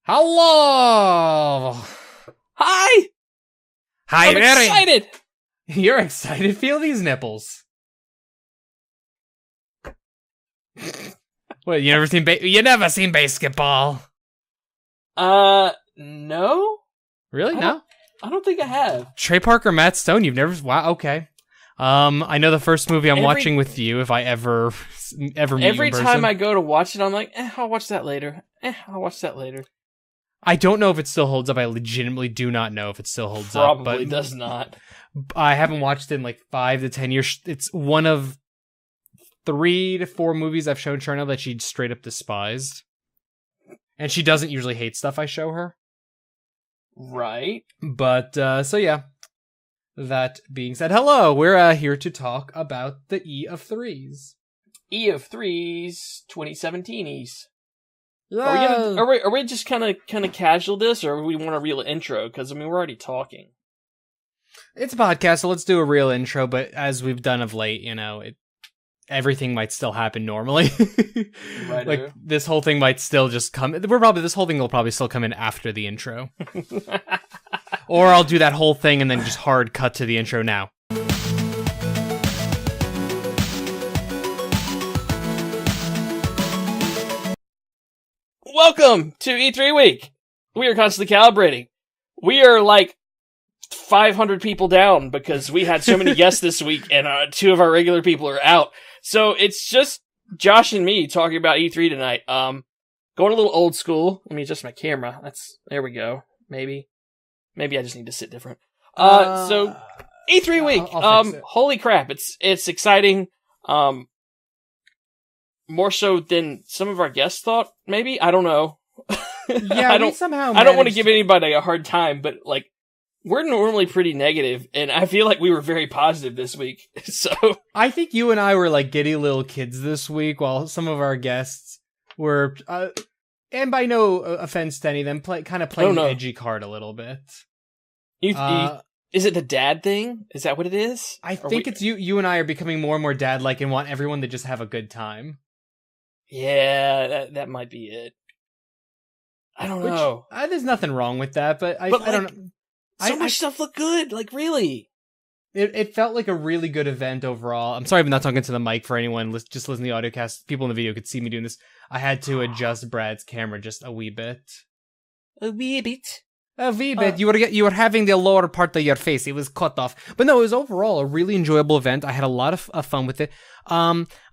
Hello! Hi! Hi, I'm excited! You're excited? Feel these nipples. What, you never seen basketball? No? Really? No? I don't think I have. Trey Parker, Matt Stone, you've never... Wow, okay. I know the first movie I'm watching with you, if I ever meet you in Every person. time I go to watch it, I'm like, I'll watch that later. I don't know if it still holds up. I legitimately do not know if it still holds up. Probably does not. I haven't watched it in like 5 to 10 years. It's one of 3 to 4 movies I've shown Charnel that she straight up despised. And she doesn't usually hate stuff I show her. Right. But, so yeah. That being said, hello, we're here to talk about the E of Threes. E of Threes, 2017s. Yeah. Are we just kind of casual this, or we want a real intro? Because I mean, we're already talking. It's a podcast, so let's do a real intro. But as we've done of late, everything might still happen normally. Right. Like this whole thing might still just come. This whole thing will probably still come in after the intro, or I'll do that whole thing and then just hard cut to the intro now. Welcome to E3 Week. We are constantly calibrating. We are like 500 people down because we had so many guests this week, and 2 of our regular people are out. So it's just Josh and me talking about E3 tonight. Going a little old school. Let me adjust my camera. There we go. Maybe I just need to sit different. So E3 Week. I'll fix it. Holy crap! It's exciting. More so than some of our guests thought. Maybe, I don't know. Yeah, I don't want to give anybody a hard time, but like, we're normally pretty negative, and I feel like we were very positive this week. So I think you and I were like giddy little kids this week, while some of our guests were, and by no offense to any of them, playing the edgy card a little bit. Is it the dad thing? Is that what it is? I think it's you. You and I are becoming more and more dad-like and want everyone to just have a good time. Yeah, that might be it. I don't know. There's nothing wrong with that, but I don't know. So much stuff looked good, like really. It felt like a really good event overall. I'm sorry I'm not talking to the mic for anyone just listening to the audiocast. People in the video could see me doing this. I had to adjust Brad's camera just a wee bit. A wee bit. A wee bit. You were having the lower part of your face. It was cut off. But no, it was overall a really enjoyable event. I had a lot of fun with it.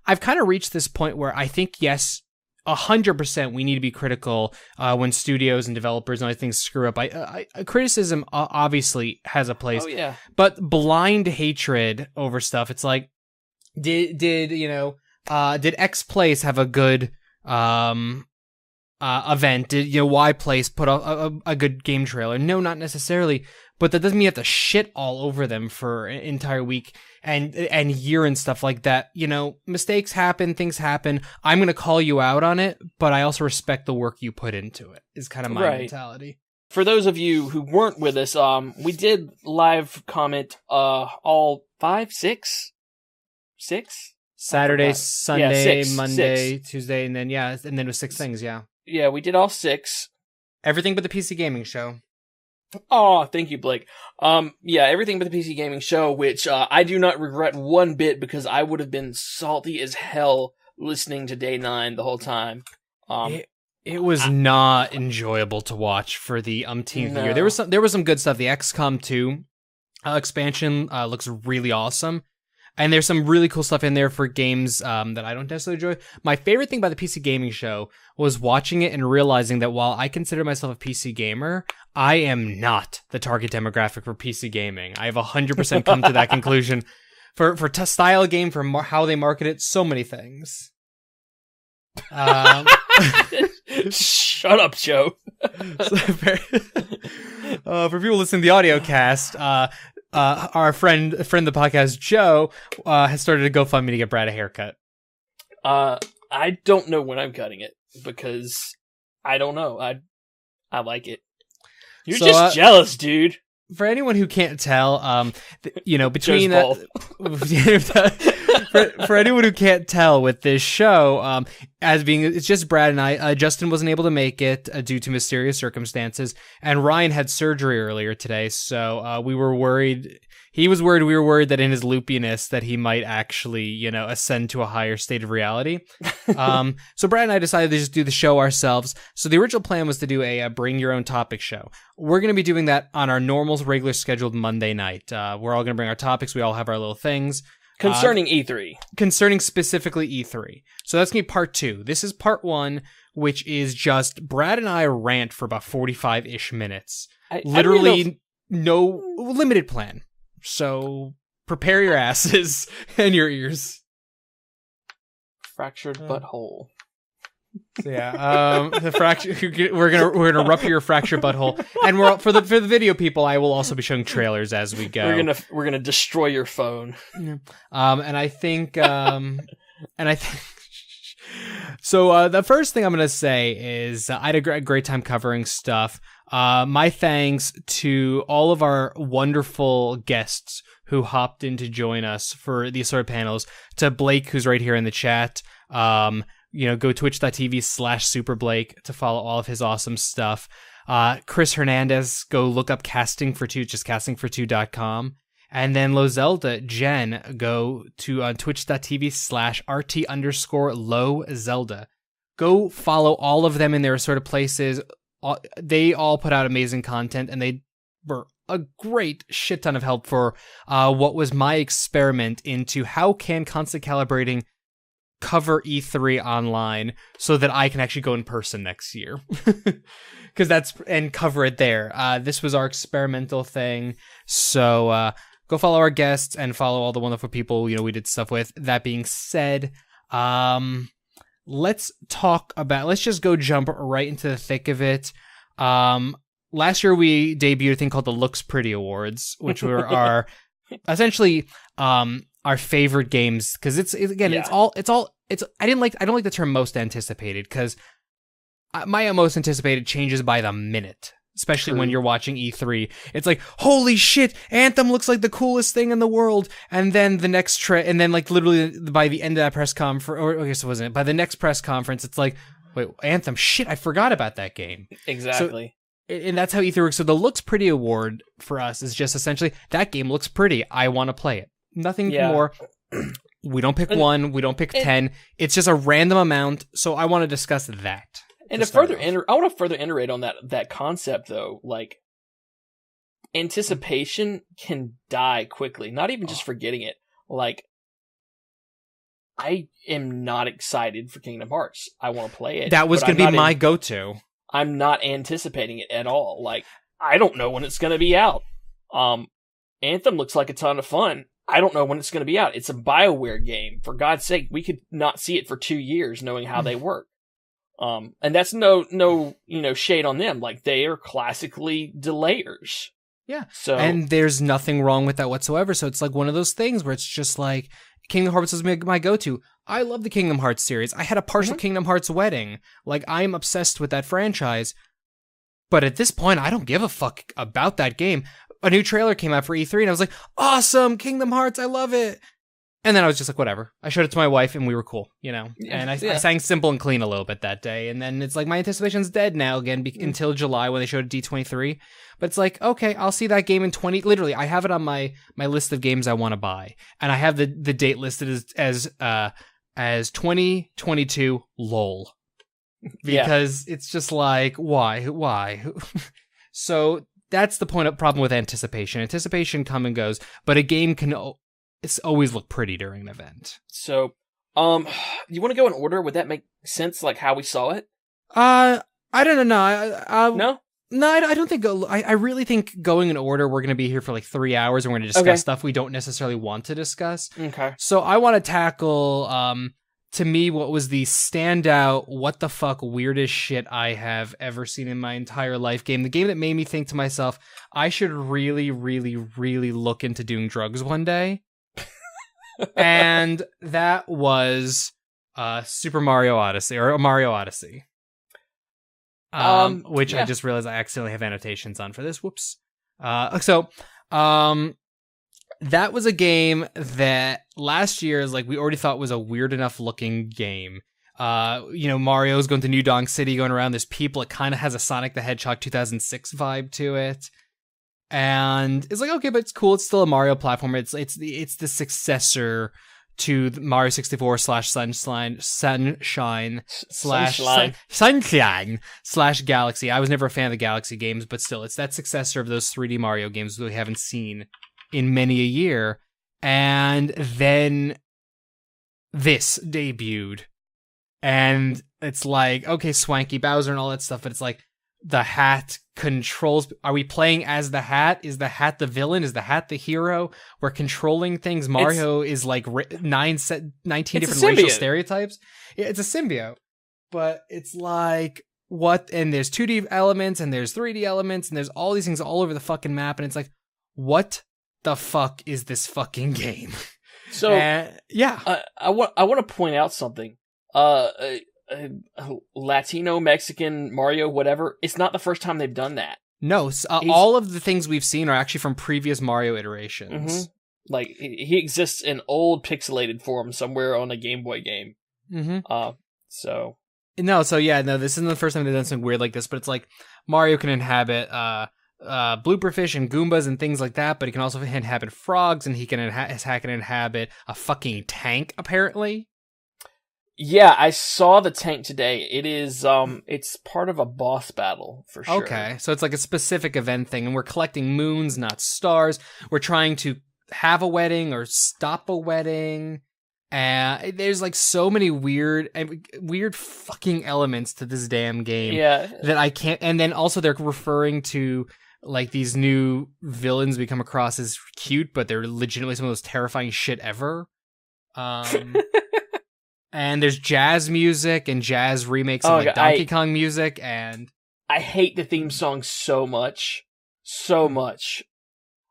I've kind of reached this point where I think, yes, 100% we need to be critical when studios and developers and other things screw up. Criticism obviously has a place. Oh, yeah. But blind hatred over stuff, it's like, did X Place have a good event? Did Y Place put a good game trailer? No, not necessarily. But that doesn't mean you have to shit all over them for an entire week and year and stuff like that. Mistakes happen, things happen. I'm going to call you out on it, but I also respect the work you put into it, is kind of my mentality. For those of you who weren't with us, we did live comment all 6? Saturday, Sunday, 6, Monday, 6. Tuesday, and then it was 6 things, yeah. Yeah, we did all 6. Everything but the PC Gaming Show. Oh, thank you, Blake. Everything but the PC Gaming Show, which I do not regret one bit because I would have been salty as hell listening to Day 9 the whole time. It was not enjoyable to watch for the umpteenth year. There was some good stuff. The XCOM 2 expansion looks really awesome. And there's some really cool stuff in there for games that I don't necessarily enjoy. My favorite thing about the PC Gaming Show was watching it and realizing that while I consider myself a PC gamer, I am not the target demographic for PC gaming. I have 100% come to that conclusion. For style game, for how they market it, so many things. Shut up, Joe. For people listening to the audio cast, our friend of the podcast, Joe, has started a GoFundMe to get Brad a haircut. I don't know when I'm cutting it because I don't know. I like it. You're just jealous, dude. For anyone who can't tell, between for anyone who can't tell with this show, it's just Brad and I. Justin wasn't able to make it due to mysterious circumstances, and Ryan had surgery earlier today, so we were worried. He was worried. We were worried that in his loopiness that he might actually, ascend to a higher state of reality. So Brad and I decided to just do the show ourselves. So the original plan was to do a bring your own topic show. We're going to be doing that on our normal, regular scheduled Monday night. We're all going to bring our topics. We all have our little things. Concerning E3. Concerning specifically E3. So that's going to be part 2. This is part 1, which is just Brad and I rant for about 45-ish minutes. Literally no limited plan. So prepare your asses and your ears. Fractured butthole. So yeah, the fracture. We're gonna rupture your fractured butthole, and for the video people, I will also be showing trailers as we go. We're gonna destroy your phone. And I think so. The first thing I'm gonna say is I had a great time covering stuff. My thanks to all of our wonderful guests who hopped in to join us for the assorted panels. To Blake, who's right here in the chat. Go twitch.tv/superblake to follow all of his awesome stuff. Chris Hernandez, go look up Casting for Two, just castingfor2.com. And then Lozelda, Jen, go to twitch.tv/RT_LowZelda. Go follow all of them in their sort of places. They all put out amazing content, and they were a great shit ton of help for what was my experiment into how can Constantly Calibrating cover E3 online so that I can actually go in person next year. And cover it there. This was our experimental thing. So go follow our guests and follow all the wonderful people we did stuff with. That being said, let's just go jump right into the thick of it. Last year we debuted a thing called the Looks Pretty Awards, which were our essentially our favorite games, because I don't like the term most anticipated, because my most anticipated changes by the minute, especially when you're watching E3. It's like, holy shit, Anthem looks like the coolest thing in the world, and then the next literally by the end of that press conference, or I guess it wasn't, by the next press conference, it's like, wait, Anthem, shit, I forgot about that game. Exactly. And that's how E3 works. So the Looks Pretty Award for us is just essentially, that game looks pretty, I want to play it. Nothing more. We don't pick 1. We don't pick 10. It's just a random amount. So I want to discuss that. And I want to further iterate on that concept, though. Like, anticipation can die quickly. Not even just forgetting it. Like, I am not excited for Kingdom Hearts. I want to play it. That was going to be my go-to. I'm not anticipating it at all. Like, I don't know when it's going to be out. Anthem looks like a ton of fun. I don't know when it's going to be out. It's a BioWare game. For God's sake, we could not see it for 2 years knowing how they work. And that's no shade on them. Like, they are classically delayers. Yeah. And there's nothing wrong with that whatsoever. So it's like one of those things where it's just like, Kingdom Hearts is my go-to. I love the Kingdom Hearts series. I had a partial Kingdom Hearts wedding. Like, I'm obsessed with that franchise. But at this point, I don't give a fuck about that game. A new trailer came out for E3, and I was like, awesome, Kingdom Hearts, I love it. And then I was just like, whatever. I showed it to my wife, and we were cool, And I sang Simple and Clean a little bit that day. And then it's like, my anticipation's dead now again until July when they showed D23. But it's like, okay, I'll see that game in literally, I have it on my list of games I want to buy. And I have the date listed as 2022 LOL. Because it's just like, why? So that's the problem with anticipation. Anticipation come and goes, but a game can always look pretty during an event. So, you want to go in order? Would that make sense, like how we saw it? I don't know. No? No, I don't think... I really think going in order, we're going to be here for like 3 hours, and we're going to discuss stuff we don't necessarily want to discuss. Okay. So I want to tackle... to me, what was the standout, what the fuck weirdest shit I have ever seen in my entire life game. The game that made me think to myself, I should really, really, really look into doing drugs one day. And that was Super Mario Odyssey, or Mario Odyssey. Which I just realized I accidentally have annotations on for this. Whoops. that was a game that last year is like we already thought was a weird enough looking game. Mario's going to New Donk City, going around. There's people. It kind of has a Sonic the Hedgehog 2006 vibe to it, and it's like okay, but it's cool. It's still a Mario platformer. It's the successor to Mario 64 / Sunshine / Galaxy. I was never a fan of the Galaxy games, but still, it's that successor of those 3D Mario games that we haven't seen in many a year. And then this debuted, and it's like, okay, Swanky Bowser and all that stuff, but it's like the hat controls. Are we playing as the hat? Is the hat the villain? Is the hat the hero? We're controlling things. Mario is like 19 different racial stereotypes. Yeah, it's a symbiote, but it's like what? And there's 2D elements and there's 3D elements and there's all these things all over the fucking map, and it's like, what the fuck is this fucking game? So I want to point out something. Latino, Mexican, Mario, whatever. It's not the first time they've done that. No, all of the things we've seen are actually from previous Mario iterations. Mm-hmm. Like he exists in old pixelated form somewhere on a Game Boy game. Mm-hmm. So this isn't the first time they've done something weird like this. But it's like Mario can inhabit blooper fish and Goombas and things like that, but he can also inhabit frogs, and he can inhabit a fucking tank, apparently. Yeah, I saw the tank today. It is, it's part of a boss battle, for sure. Okay, so it's like a specific event thing, and we're collecting moons, not stars. We're trying to have a wedding or stop a wedding. There's like so many weird fucking elements to this damn game. Yeah. That I can't, and then also they're referring to like these new villains we come across as cute, but they're legitimately some of those terrifying shit ever. And there's jazz music and jazz remakes of like Donkey Kong music, and I hate the theme song so much. So much.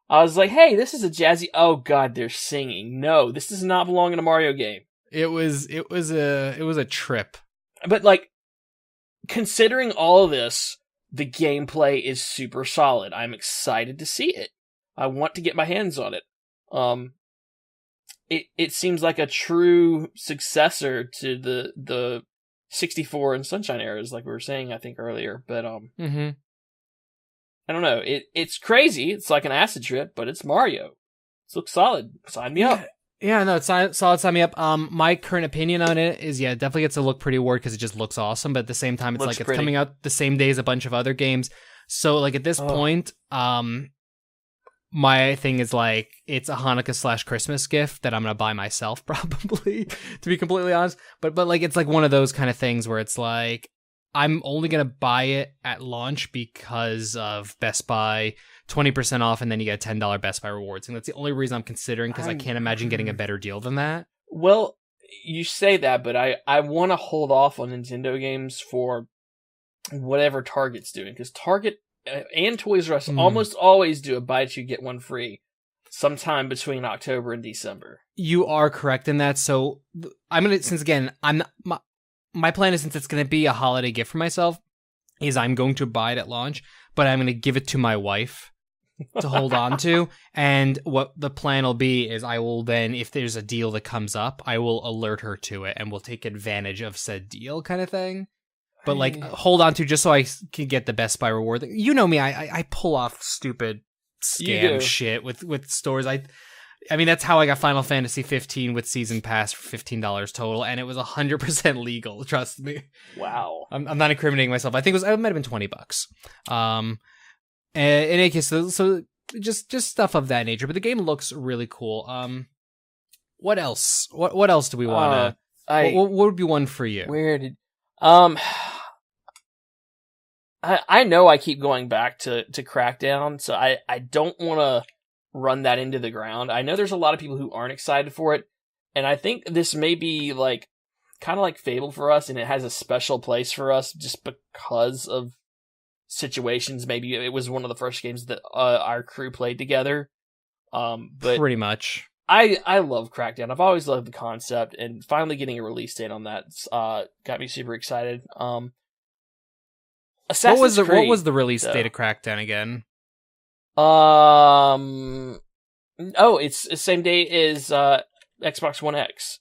I was like, hey, this is a jazzy... Oh god, they're singing. No, this does not belong in a Mario game. It was a trip. But like, considering all of this, the gameplay is super solid. I'm excited to see it. I want to get my hands on it. It seems like a true successor to the 64 and Sunshine eras, like we were saying, I think, earlier. But mm-hmm. I don't know. It's crazy. It's like an acid trip, but it's Mario. It looks solid. Sign me up. Yeah, no, it's solid. Sign me up. My current opinion on it is, it definitely gets a look pretty weird because it just looks awesome. But at the same time, it's it's coming out the same day as a bunch of other games. So like at this point, my thing is like, it's a Hanukkah / Christmas gift that I'm going to buy myself, probably, to be completely honest. But like, it's like one of those kind of things where it's like, I'm only going to buy it at launch because of Best Buy, 20% off, and then you get a $10 Best Buy rewards. And that's the only reason I'm considering, because I can't imagine getting a better deal than that. Well, you say that, but I want to hold off on Nintendo games for whatever Target's doing, because Target and Toys R Us almost always do a buy two get one free sometime between October and December. You are correct in that. So I'm gonna, since again, my plan is, since it's gonna be a holiday gift for myself, is I'm going to buy it at launch, but I'm gonna give it to my wife to hold on to. And what the plan will be is, I will then, if there's a deal that comes up, I will alert her to it and we'll take advantage of said deal, kind of thing. But like, hold on to, just so I can get the Best Buy reward. You know me, I pull off stupid scam shit with stores. I mean, that's how I got Final Fantasy 15 with Season Pass for $15 total, and it was 100% legal. Trust me. Wow. I'm not incriminating myself. I think it might have been $20. In any case, so just stuff of that nature. But the game looks really cool. What else? What else do we want to? What would be one for you? Where did? I know I keep going back to Crackdown, so I don't want to run that into the ground. I know there's a lot of people who aren't excited for it, and I think this may be like kind of like Fable for us, and it has a special place for us just because of situations. Maybe it was one of the first games that our crew played together. But pretty much. I love Crackdown. I've always loved the concept, and finally getting a release date on that got me super excited. What was the release date of Crackdown again? Oh, it's the same day as Xbox One X.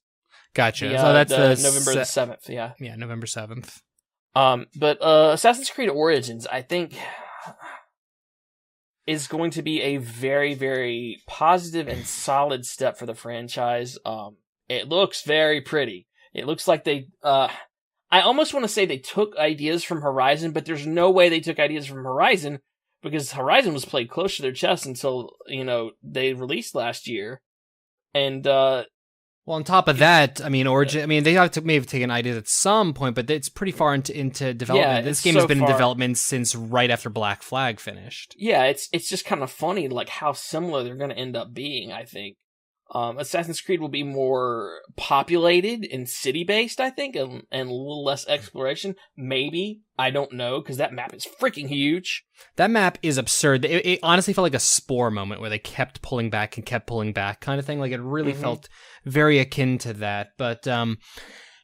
Gotcha. So that's the November the 7th. Yeah. Yeah, November 7th. But Assassin's Creed Origins, I think, is going to be a very, very positive and solid step for the franchise. It looks very pretty. It looks like they, I almost want to say they took ideas from Horizon, but there's no way they took ideas from Horizon, because Horizon was played close to their chest until, they released last year. And, well, on top of that, I mean, Origin. I mean, they may have taken ideas at some point, but it's pretty far into development. Yeah, this game has been in development since right after Black Flag finished. Yeah, it's just kind of funny, like how similar they're going to end up being. I think Assassin's Creed will be more populated and city-based, I think, and a little less exploration. Maybe, I don't know, because that map is freaking huge. That map is absurd. It honestly felt like a Spore moment where they kept pulling back and kept pulling back, kind of thing. Like it really felt very akin to that. But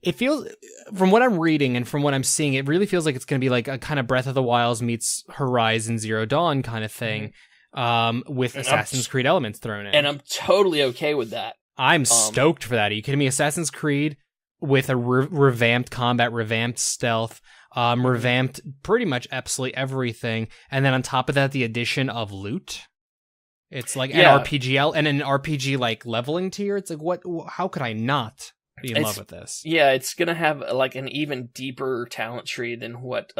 it feels, from what I'm reading and from what I'm seeing, it really feels like it's going to be like a kind of Breath of the Wild meets Horizon Zero Dawn kind of thing. With Assassin's Creed elements thrown in. And I'm totally okay with that. I'm stoked for that. Are you kidding me? Assassin's Creed with a revamped combat, revamped stealth, revamped pretty much absolutely everything. And then on top of that, the addition of loot. It's like an RPG and an RPG like leveling tier. It's like, what? How could I not be in love with this? Yeah, it's going to have like an even deeper talent tree than what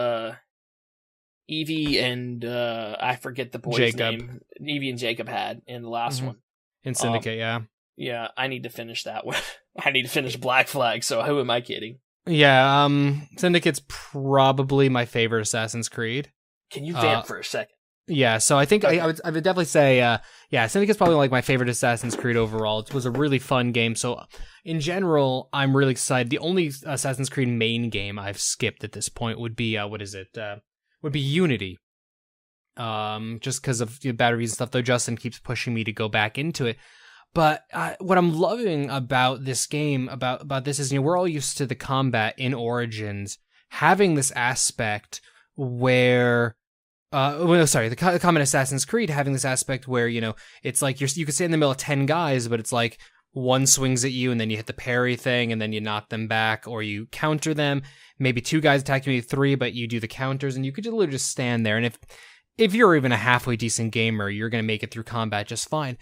Evie and I forget the boy's name. Evie and Jacob had in the last one. In Syndicate, yeah. Yeah, I need to finish that one. I need to finish Black Flag, so who am I kidding? Yeah, Syndicate's probably my favorite Assassin's Creed. Can you vamp for a second? Yeah, so I think I would definitely say, Syndicate's probably like my favorite Assassin's Creed overall. It was a really fun game, so in general, I'm really excited. The only Assassin's Creed main game I've skipped at this point would be, would be Unity. Just because of the batteries and stuff, though Justin keeps pushing me to go back into it. But what I'm loving about this game, about this is, we're all used to the combat in Origins having this aspect where, the combat Assassin's Creed having this aspect where, it's like you could stay in the middle of 10 guys, but it's like one swings at you and then you hit the parry thing and then you knock them back or you counter them. Maybe 2 guys attack you, maybe 3, but you do the counters and you could literally just stand there. And if you're even a halfway decent gamer, you're going to make it through combat just fine.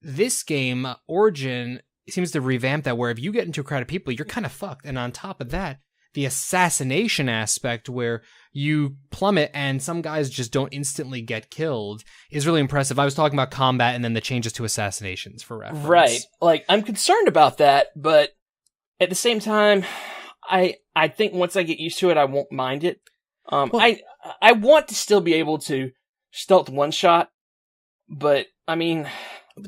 This game, Origin, seems to revamp that where if you get into a crowd of people, you're kind of fucked. And on top of that, the assassination aspect where you plummet and some guys just don't instantly get killed is really impressive. I was talking about combat and then the changes to assassinations for reference. Right. Like, I'm concerned about that, but at the same time, I think once I get used to it, I won't mind it. I want to still be able to stealth one shot, but I mean,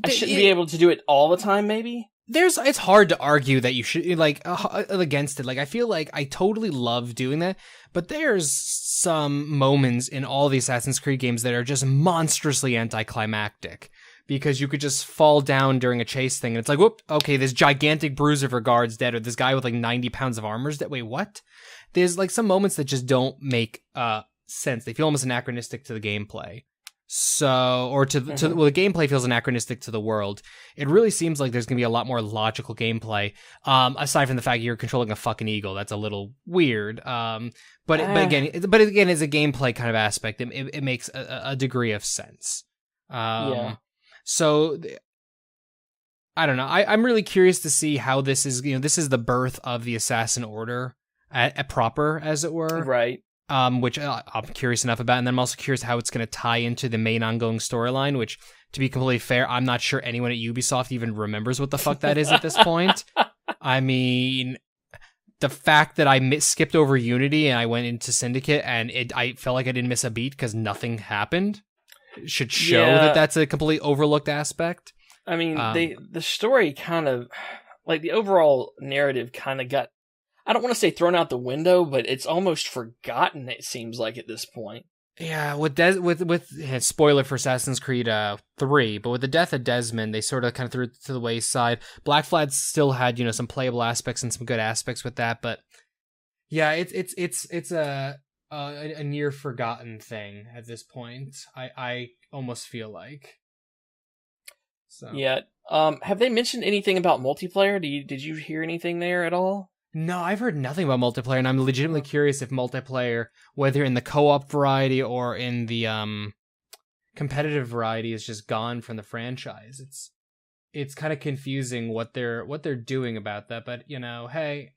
I shouldn't be able to do it all the time, maybe? It's hard to argue that you should, against it. Like, I feel like I totally love doing that, but there's some moments in all the Assassin's Creed games that are just monstrously anticlimactic. Because you could just fall down during a chase thing, and it's like, whoop, okay, this gigantic bruiser for guard's dead, or this guy with like 90 pounds of armor's dead. Wait, what? There's like some moments that just don't make sense. They feel almost anachronistic to the gameplay. So, the gameplay feels anachronistic to the world. It really seems like there's going to be a lot more logical gameplay, aside from the fact you're controlling a fucking eagle. That's a little weird. But again, as a gameplay kind of aspect, it makes a degree of sense. So, I don't know. I'm really curious to see how this is, this is the birth of the Assassin Order, proper, as it were. Right. Which I'm curious enough about, and then I'm also curious how it's going to tie into the main ongoing storyline, which, to be completely fair, I'm not sure anyone at Ubisoft even remembers what the fuck that is at this point. I mean, the fact that I skipped over Unity and I went into Syndicate, and I felt like I didn't miss a beat because nothing happened, should show that that's a completely overlooked aspect. I mean, the story kind of, like, the overall narrative kind of got, I don't want to say thrown out the window, but it's almost forgotten, it seems like, at this point. Yeah, with spoiler for Assassin's Creed 3, but with the death of Desmond, they sort of kind of threw it to the wayside. Black Flag still had, some playable aspects and some good aspects with that, but yeah, it's a near forgotten thing at this point. I almost feel like. So Yeah. Have they mentioned anything about multiplayer? Did you hear anything there at all? no, I've heard nothing about multiplayer, and I'm legitimately curious if multiplayer, whether in the co-op variety or in the competitive variety, is just gone from the franchise. It's kind of confusing what they're doing about that, but hey,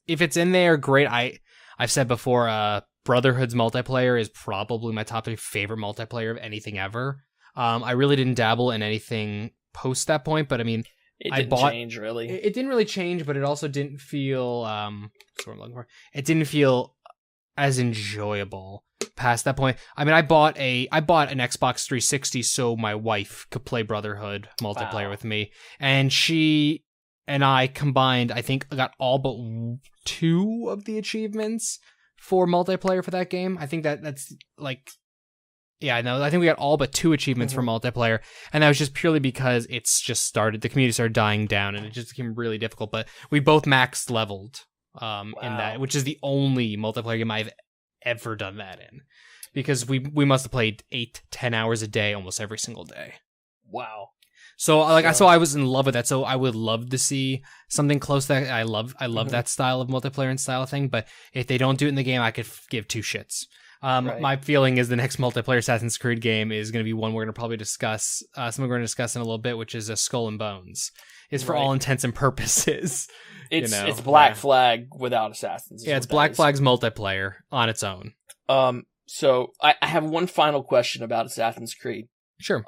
if it's in there, great. I've said before, Brotherhood's multiplayer is probably my top 3 favorite multiplayer of anything ever. I really didn't dabble in anything post that point, but I mean, It didn't change, really. It didn't really change, but it also didn't feel what's what I'm looking for. It didn't feel as enjoyable past that point. I mean, I bought an Xbox 360 so my wife could play Brotherhood multiplayer with me, and she and I combined, I think, got all but 2 of the achievements for multiplayer for that game. I think that's like, yeah, no, I think we got all but 2 achievements for multiplayer, and that was just purely because it's just started, the community started dying down, and it just became really difficult. But we both max leveled in that, which is the only multiplayer game I've ever done that in, because we must have played 8-10 hours a day almost every single day. Wow. So so I was in love with that. So I would love to see something close to that. I love that style of multiplayer and style thing. But if they don't do it in the game, I could give 2 shits. Right. My feeling is the next multiplayer Assassin's Creed game is going to be one we're going to probably discuss. Something we're going to discuss in a little bit, which is a Skull and Bones. Is for all intents and purposes. It's Black Flag without assassins. Yeah, it's Black Flag's multiplayer on its own. So I have one final question about Assassin's Creed. Sure.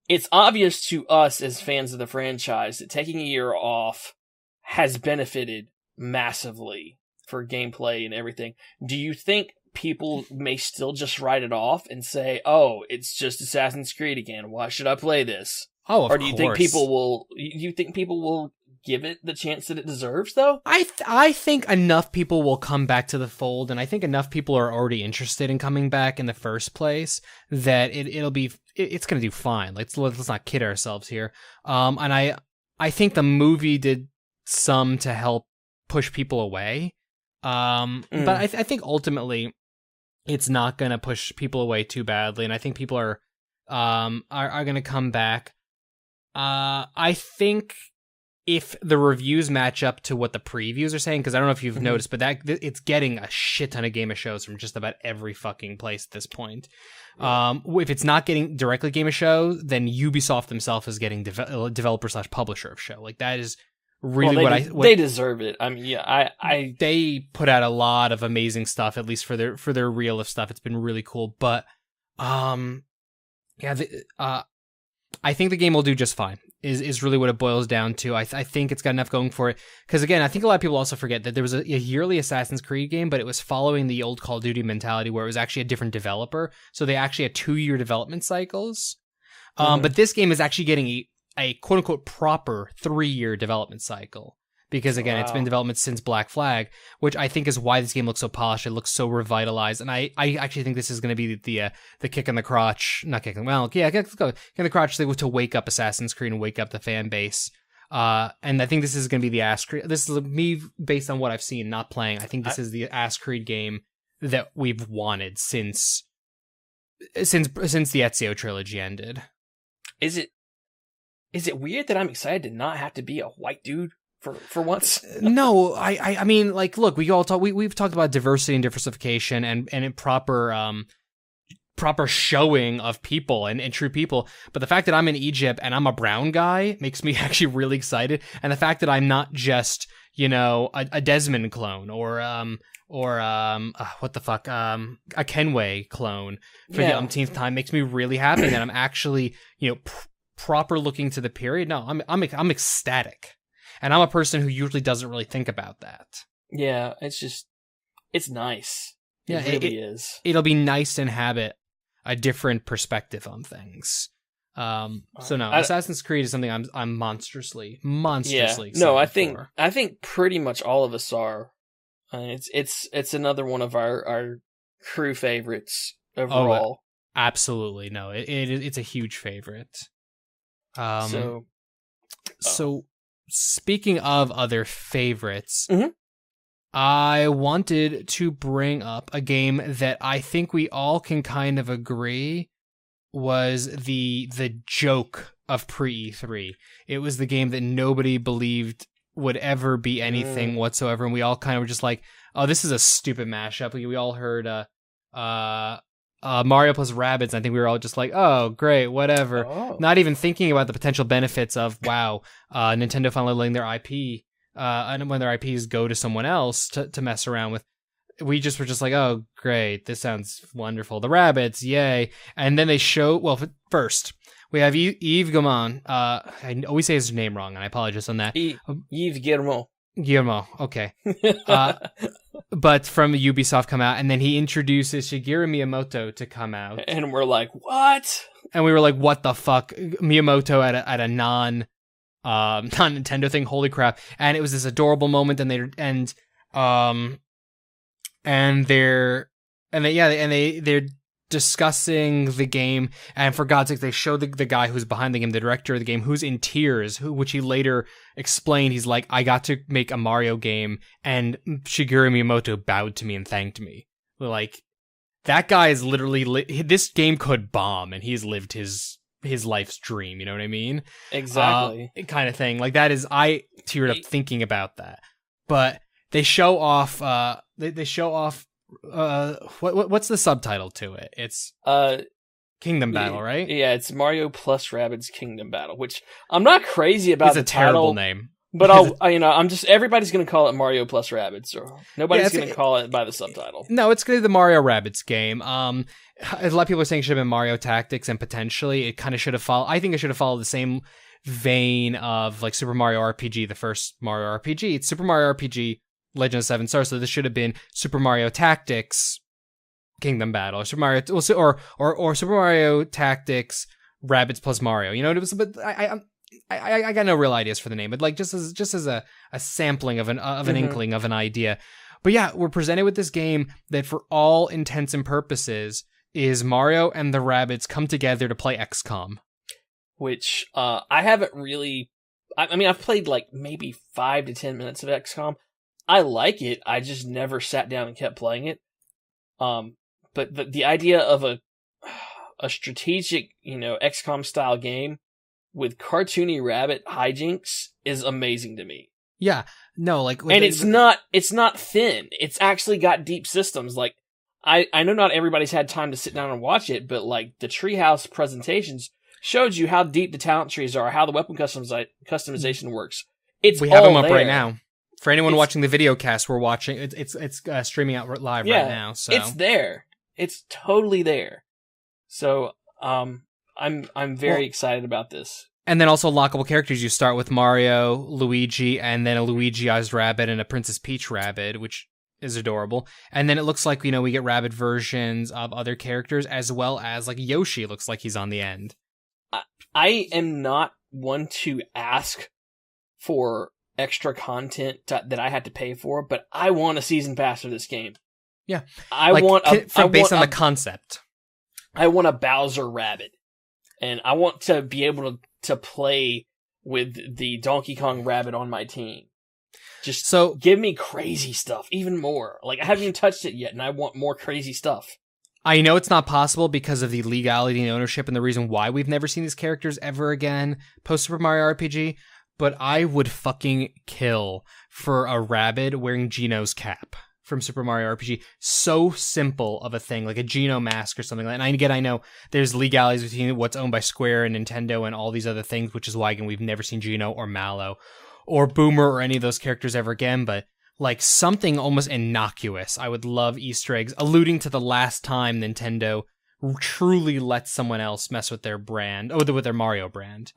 It's obvious to us as fans of the franchise that taking a year off has benefited massively for gameplay and everything. Do you think people may still just write it off and say, "Oh, it's just Assassin's Creed again. Why should I play this?" Oh, of course. Or do you think people will? You think people will give it the chance that it deserves, though? I think enough people will come back to the fold, and I think enough people are already interested in coming back in the first place that it's going to do fine. Let's not kid ourselves here. And I think the movie did some to help push people away. But I think ultimately it's not going to push people away too badly, and I think people are going to come back. I think if the reviews match up to what the previews are saying, because I don't know if you've noticed, but it's getting a shit ton of Game of Shows from just about every fucking place at this point. If it's not getting directly Game of Shows, then Ubisoft themselves is getting developer/publisher of show. Like, that is really they deserve it. I mean, yeah, they put out a lot of amazing stuff, at least for their reel of stuff. It's been really cool, but I think the game will do just fine, is really what it boils down to. I think it's got enough going for it. Because, again, I think a lot of people also forget that there was a yearly Assassin's Creed game, but it was following the old Call of Duty mentality where it was actually a different developer. So they actually had 2-year development cycles. But this game is actually getting a quote-unquote proper 3-year development cycle. Because, again, It's been development since Black Flag, which I think is why this game looks so polished. It looks so revitalized. And I actually think this is going to be the kick in the crotch. Not kick in the crotch to wake up Assassin's Creed and wake up the fan base. And I think this is going to be the Ass Creed. This is me based on what I've seen, not playing. I think this is the Ass Creed game that we've wanted since the Ezio trilogy ended. Is it weird that I'm excited to not have to be a white dude for once? No, I mean, like, look, we've talked about diversity and diversification and proper showing of people and true people, but the fact that I'm in Egypt and I'm a brown guy makes me actually really excited, and the fact that I'm not just a Desmond clone or what the fuck, a Kenway clone for the umpteenth time makes me really happy that I'm actually proper looking to the period. No, I'm ecstatic. And I'm a person who usually doesn't really think about that. Yeah, it's nice. Yeah, it really is. It'll be nice to inhabit a different perspective on things. So no, Assassin's Creed is something I'm monstrously excited no, I think pretty much all of us are. It's another one of our crew favorites overall. Oh, absolutely, no, it's a huge favorite. So speaking of other favorites, I wanted to bring up a game that I think we all can kind of agree was the joke of pre-E3. It was the game that nobody believed would ever be anything whatsoever, and we all kind of were just like, oh, this is a stupid mashup. We all heard Mario plus Rabbids. I think we were all just like, oh, great, whatever. Not even thinking about the potential benefits of, wow, Nintendo finally letting their IP, and when their IPs go to someone else to mess around with. We just were just like, oh, great, this sounds wonderful. The Rabbids, yay. And then they show, well, first, we have Yves Guillemot. I always say his name wrong, and I apologize on that. Yves Guillemot. Guillermo, okay. But from Ubisoft come out, and then he introduces Shigeru Miyamoto to come out. And we're like, what? And we were like, what the fuck? Miyamoto at a non-Nintendo thing, holy crap. And it was this adorable moment, they're discussing the game, and for God's sake, they show the guy who's behind the game, the director of the game, who's in tears, which he later explained. He's like, I got to make a Mario game, and Shigeru Miyamoto bowed to me and thanked me. Like, that guy is literally this game could bomb, and he's lived his life's dream. You know what I mean? Exactly. Kind of thing. Like, that is, I teared up thinking about that. But they show off. They show off. What's the subtitle to it? It's Kingdom Battle, right? Yeah, it's Mario plus Rabbids Kingdom Battle, which I'm not crazy about. It's a terrible name, but I'm just everybody's gonna call it Mario plus Rabbids, or nobody's gonna call it by the subtitle. No, it's gonna be the Mario Rabbids game. A lot of people are saying it should have been Mario Tactics, and potentially it kind of should have followed. I think it should have followed the same vein of like Super Mario RPG, the first Mario RPG. It's Super Mario RPG Legend of Seven Stars, so this should have been Super Mario Tactics Kingdom Battle, or Super Mario, or Super Mario Tactics Rabbids plus Mario. You know what it was? But I got no real ideas for the name, but like just as a sampling of an inkling of an idea. But yeah, we're presented with this game that, for all intents and purposes, is Mario and the Rabbids come together to play XCOM. Which I haven't really. I mean, I've played like maybe 5 to 10 minutes of XCOM. I like it. I just never sat down and kept playing it. But the idea of a strategic, XCOM style game with cartoony rabbit hijinks is amazing to me. Yeah, no, like, and it's not thin. It's actually got deep systems. Like, I know not everybody's had time to sit down and watch it, but like the Treehouse presentations showed you how deep the talent trees are, how the weapon customization works. We have them up right now. For anyone watching the video cast, we're watching. It's streaming out live right now. So it's there. It's totally there. So I'm very excited about this. And then also lockable characters. You start with Mario, Luigi, and then a Luigi-ized rabbit and a Princess Peach rabbit, which is adorable. And then it looks like we get rabbit versions of other characters, as well as like Yoshi looks like he's on the end. I am not one to ask for extra content that I had to pay for, but I want a season pass for this game. Yeah, based on the concept. I want a Bowser rabbit, and I want to be able to play with the Donkey Kong rabbit on my team. Just give me crazy stuff, even more. Like, I haven't even touched it yet, and I want more crazy stuff. I know it's not possible because of the legality and ownership, and the reason why we've never seen these characters ever again post Super Mario RPG. But I would fucking kill for a rabbit wearing Geno's cap from Super Mario RPG. So simple of a thing, like a Geno mask or something like that. And I know there's legalities between what's owned by Square and Nintendo and all these other things, which is why, again, we've never seen Geno or Mallow or Boomer or any of those characters ever again. But like something almost innocuous. I would love Easter eggs alluding to the last time Nintendo truly let someone else mess with their brand, with their Mario brand.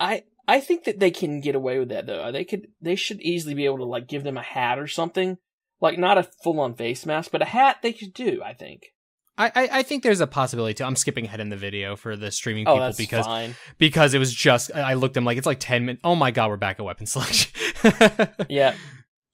I think that they can get away with that, though. They should easily be able to like give them a hat or something, like not a full-on face mask, but a hat they could do. I think. I think there's a possibility too. I'm skipping ahead in the video for the streaming people because it was just I looked at them like it's like 10 minutes. Oh my god, we're back at weapon selection. Yeah.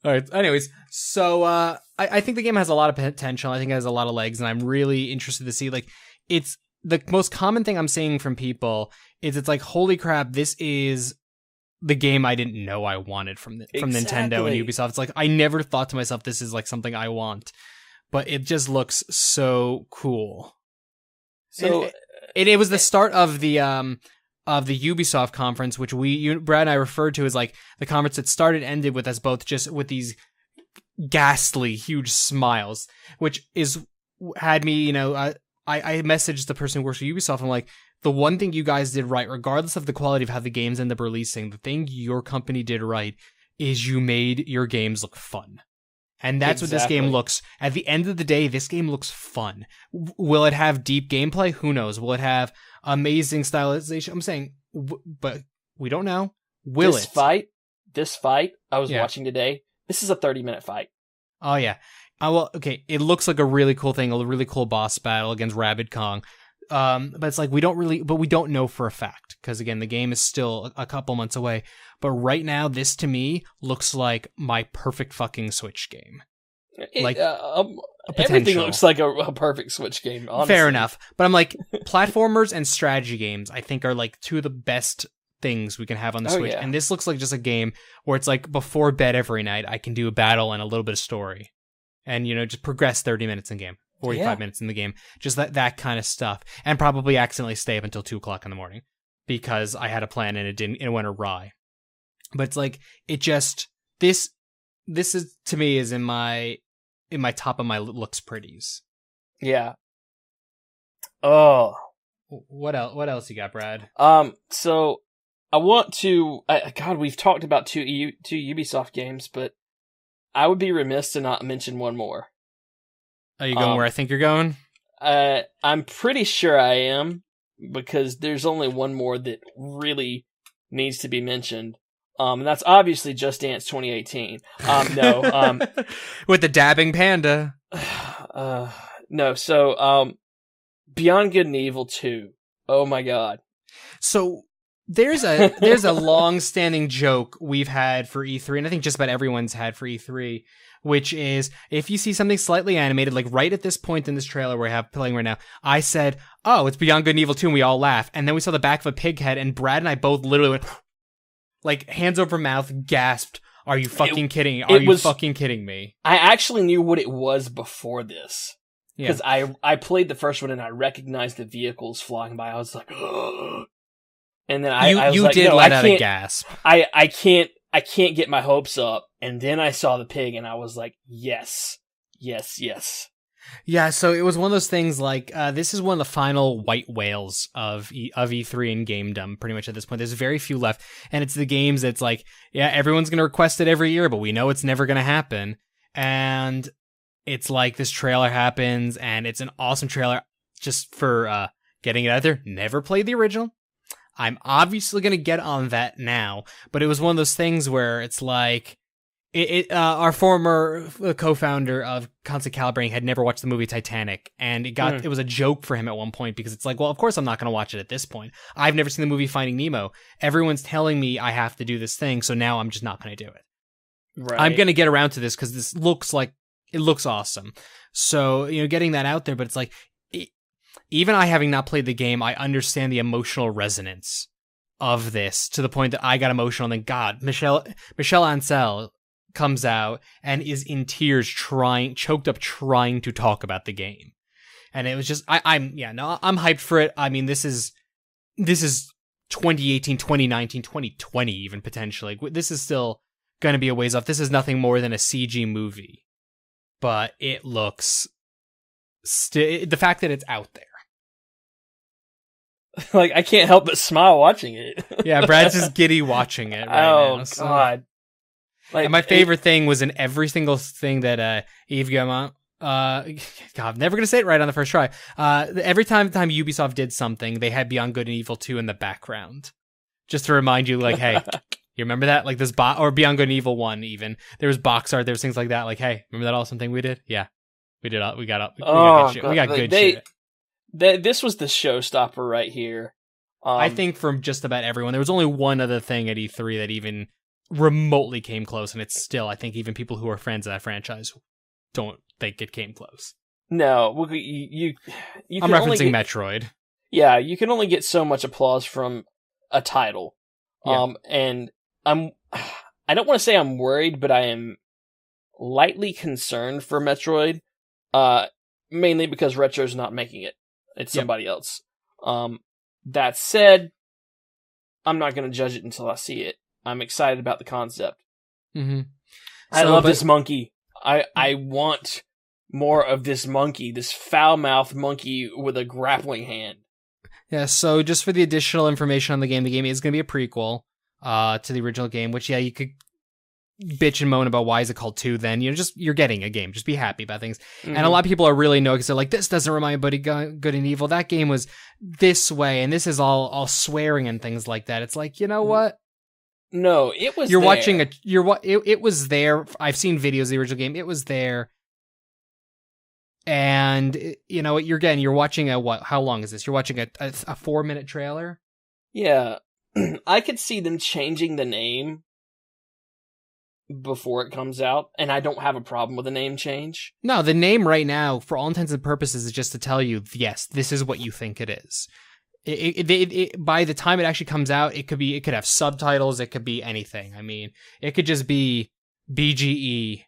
All right. Anyways, so I think the game has a lot of potential. I think it has a lot of legs, and I'm really interested to see like it's. The most common thing I'm seeing from people is it's like, holy crap, this is the game I didn't know I wanted from Nintendo and Ubisoft. It's like, I never thought to myself, this is like something I want, but it just looks so cool. So it was the start of the of the Ubisoft conference, which Brad and I referred to as like the conference that started and ended with us both just with these ghastly huge smiles, which had me, I messaged the person who works for Ubisoft. I'm like, the one thing you guys did right, regardless of the quality of how the games end up releasing, the thing your company did right is you made your games look fun. And that's what this game looks. At the end of the day, this game looks fun. Will it have deep gameplay? Who knows? Will it have amazing stylization? I'm saying, but we don't know. This fight I was watching today, this is a 30-minute fight. Oh, yeah. Well, okay, it looks like a really cool thing, a really cool boss battle against Rabid Kong. But it's like we don't know for a fact, because again, the game is still a couple months away. But right now, this to me looks like my perfect fucking Switch game. Everything looks like a perfect Switch game, honestly. Fair enough. But I'm like, platformers and strategy games, I think, are like two of the best things we can have on the Switch. Yeah. And this looks like just a game where it's like before bed every night, I can do a battle and a little bit of story. And, just progress 30 minutes in game, 45 minutes in the game. Just that kind of stuff. And probably accidentally stay up until 2 o'clock in the morning because I had a plan and it went awry. But it's like, this is, to me, is in my top of my looks pretties. Yeah. Oh. What else you got, Brad? So I want to, God, we've talked about two Ubisoft games, but I would be remiss to not mention one more. Are you going where I think you're going? I'm pretty sure I am, because there's only one more that really needs to be mentioned. And that's obviously Just Dance 2018. No. With the dabbing panda. No, so, Beyond Good and Evil 2. Oh my god. So, there's a long-standing joke we've had for E3, and I think just about everyone's had for E3, which is, if you see something slightly animated, like right at this point in this trailer we have playing right now, I said, oh, it's Beyond Good and Evil 2, and we all laugh. And then we saw the back of a pig head, and Brad and I both literally went, like, hands over mouth, gasped, are you fucking kidding? Are you fucking kidding me? I actually knew what it was before this. Because I played the first one, and I recognized the vehicles flying by. I was like, ugh. And then I was like, no, let out a gasp. I can't get my hopes up. And then I saw the pig, and I was like, yes. Yeah, so it was one of those things like, this is one of the final white whales of E3 and gamedom, pretty much at this point. There's very few left, and it's the games that's like, yeah, everyone's going to request it every year, but we know it's never going to happen. And it's like this trailer happens, and it's an awesome trailer just for getting it out there. Never played the original. I'm obviously going to get on that now, but it was one of those things where it's like, our former co-founder of Constantly Calibrating had never watched the movie Titanic, and it was a joke for him at one point, because it's like, well, of course I'm not going to watch it at this point. I've never seen the movie Finding Nemo. Everyone's telling me I have to do this thing, so now I'm just not going to do it. Right. I'm going to get around to this because this looks awesome. So, getting that out there, but it's like, even I having not played the game, I understand the emotional resonance of this to the point that I got emotional. And then, God, Michelle Ancel comes out and is in tears, choked up, trying to talk about the game. And it was just, I'm hyped for it. I mean, this is 2018, 2019, 2020, even potentially. This is still going to be a ways off. This is nothing more than a CG movie, but it looks the fact that it's out there. Like, I can't help but smile watching it. Yeah, Brad's just giddy watching it right now. Oh, God. Like, and my favorite thing was in every single thing that Yves Guillemot, God, I'm never going to say it right on the first try. Every time Ubisoft did something, they had Beyond Good and Evil 2 in the background. Just to remind you, like, hey, you remember that? Like this or Beyond Good and Evil 1 even. There was box art, there was things like that. Like, hey, remember that awesome thing we did? Yeah. We did. We got good shit. We got good shit. This was the showstopper right here. I think from just about everyone. There was only one other thing at E3 that even remotely came close, and it's still, I think, even people who are fans of that franchise don't think it came close. No, you I'm referencing Metroid. Yeah, you can only get so much applause from a title. Yeah. And I don't want to say I'm worried, but I am lightly concerned for Metroid, mainly because Retro's not making it. It's somebody else. That said, I'm not going to judge it until I see it. I'm excited about the concept. Mm-hmm. I love this monkey. I want more of this monkey, this foul-mouthed monkey with a grappling hand. Yeah, so just for the additional information on the game is going to be a prequel to the original game, which, yeah, you could bitch and moan about why is it called 2 then. You're getting a game. Just be happy about things. Mm-hmm. And a lot of people are really annoyed because they're like, this doesn't remind me of Good and Evil. That game was this way, and this is all swearing and things like that. It's like, you know what? No, it was. It was there. I've seen videos of the original game. It was there. And you know, you're watching how long is this? You're watching a 4-minute trailer? Yeah. I could see them changing the name before it comes out, and I don't have a problem with a name change. No, the name right now, for all intents and purposes, is just to tell you, yes, this is what you think it is. By the time it actually comes out, it could have subtitles, it could be anything. I mean, it could just be BGE,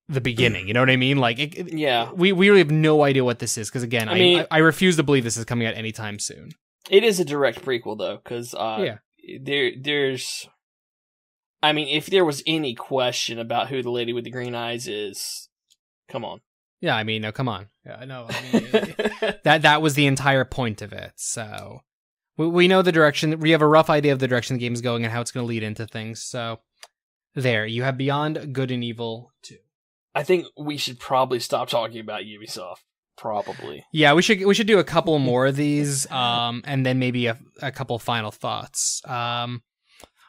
the beginning. You know what I mean? Like, yeah, we really have no idea what this is because, again, I refuse to believe this is coming out anytime soon. It is a direct prequel, though, because there's. I mean, if there was any question about who the lady with the green eyes is, come on. Yeah, I mean, no, come on. Yeah, no, I mean, that was the entire point of it. So we know the direction. We have a rough idea of the direction the game is going and how it's going to lead into things. So there, you have Beyond Good and Evil 2. I think we should probably stop talking about Ubisoft. Probably. Yeah, we should do a couple more of these, and then maybe a couple final thoughts.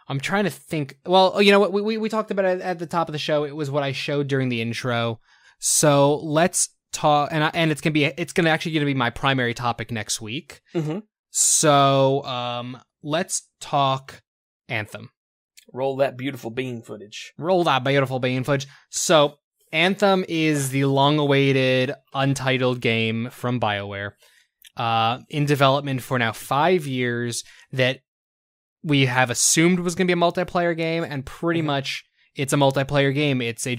I'm trying to think. Well, you know what? We talked about it at the top of the show. It was what I showed during the intro. So let's talk, and it's gonna actually be my primary topic next week. Mm-hmm. So let's talk Anthem. Roll that beautiful bean footage. So Anthem is the long-awaited untitled game from BioWare, in development for now 5 years. That we have assumed was going to be a multiplayer game, and pretty much it's a multiplayer game. It's a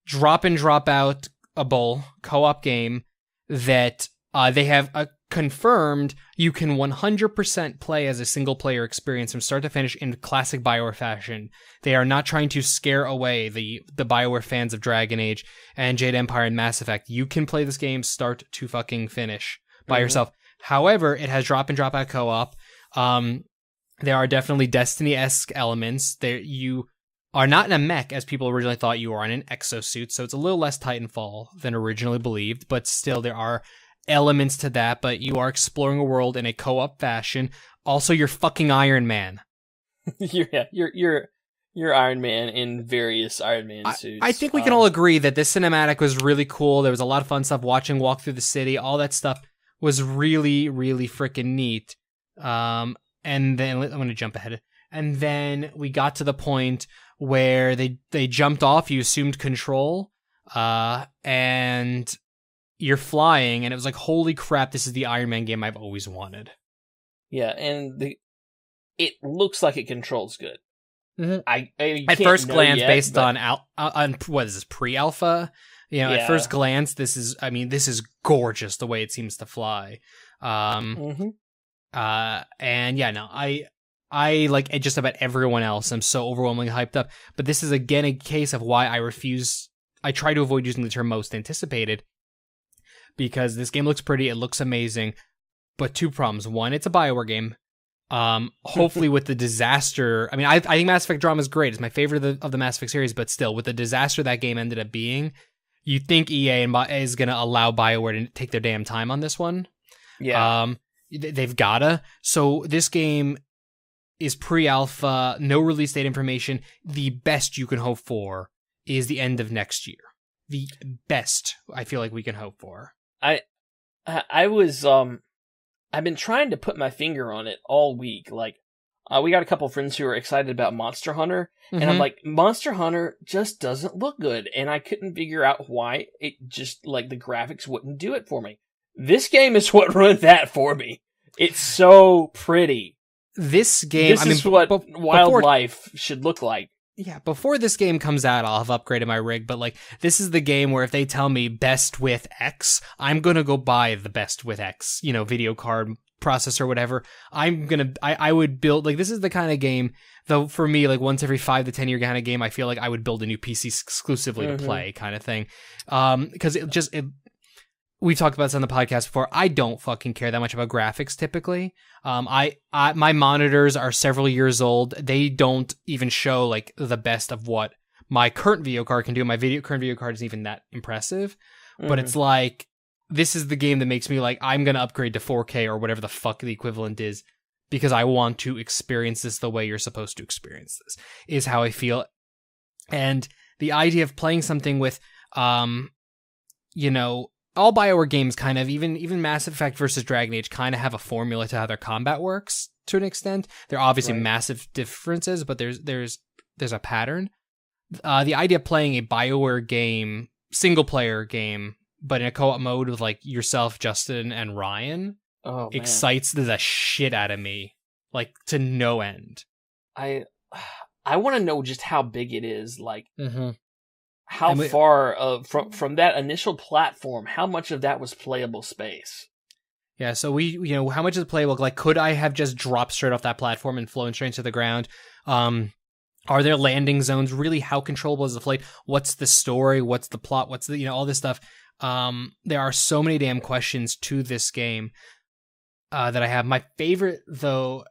drop in, drop out, a bowl co-op game that they have confirmed you can 100% play as a single player experience from start to finish in classic BioWare fashion. They are not trying to scare away the BioWare fans of Dragon Age and Jade Empire and Mass Effect. You can play this game start to fucking finish by yourself. However, it has drop in, drop out co-op. There are definitely Destiny-esque elements. You are not in a mech as people originally thought. You are in an exosuit, so it's a little less Titanfall than originally believed, but still there are elements to that. But you are exploring a world in a co-op fashion. Also, you're fucking Iron Man. You're Iron Man in various Iron Man suits. I think we can all agree that this cinematic was really cool. There was a lot of fun stuff watching, walk through the city, all that stuff was really, really freaking neat. And then I'm going to jump ahead. And then we got to the point where they jumped off. You assumed control, and you're flying. And it was like, holy crap! This is the Iron Man game I've always wanted. Yeah, and it looks like it controls good. Mm-hmm. At first glance, based on what is this, pre-alpha? You know, at first glance, this is gorgeous the way it seems to fly. And yeah, no, I like just about everyone else, I'm so overwhelmingly hyped up. But this is again a case of why I try to avoid using the term most anticipated, because this game looks pretty, it looks amazing, but 2 problems. One, it's a BioWare game. Hopefully with the disaster, I mean, I think Mass Effect Drama is great. It's my favorite of the Mass Effect series, but still, with the disaster that game ended up being, you think EA is going to allow BioWare to take their damn time on this one. Yeah. They've gotta. So this game is pre-alpha, no release date information. The best you can hope for is the end of next year. The best I feel like we can hope for. I've been trying to put my finger on it all week. Like, we got a couple friends who are excited about Monster Hunter, and I'm like, Monster Hunter just doesn't look good, and I couldn't figure out why. It just, like, the graphics wouldn't do it for me. This game is what ruined that for me. It's so pretty. This game, this is what wildlife should look like. Yeah, before this game comes out, I'll have upgraded my rig, but like, this is the game where if they tell me best with X, I'm gonna go buy the best with X, video card processor or whatever, I would build, like, this is the kind of game, though, for me, like, once every 5 to 10 year kind of game, I feel like I would build a new PC exclusively to play kind of thing. Because we've talked about this on the podcast before. I don't fucking care that much about graphics typically. My monitors are several years old. They don't even show like the best of what my current video card can do. My current video card isn't even that impressive, but it's like, this is the game that makes me like, I'm going to upgrade to 4K or whatever the fuck the equivalent is, because I want to experience this the way you're supposed to experience this, is how I feel. And the idea of playing something with, you know, all BioWare games kind of, even Mass Effect versus Dragon Age kind of have a formula to how their combat works to an extent. There are obviously massive differences, but there's a pattern. The idea of playing a BioWare game, single player game, but in a co-op mode with like yourself, Justin, and Ryan, excites the shit out of me, like to no end. I want to know just how big it is, like how far from that initial platform, how much of that was playable space? Yeah, so how much is playable? Like, could I have just dropped straight off that platform and flown straight to the ground? Are there landing zones? Really, how controllable is the flight? What's the story? What's the plot? What's the, all this stuff? There are so many damn questions to this game that I have. My favorite, though,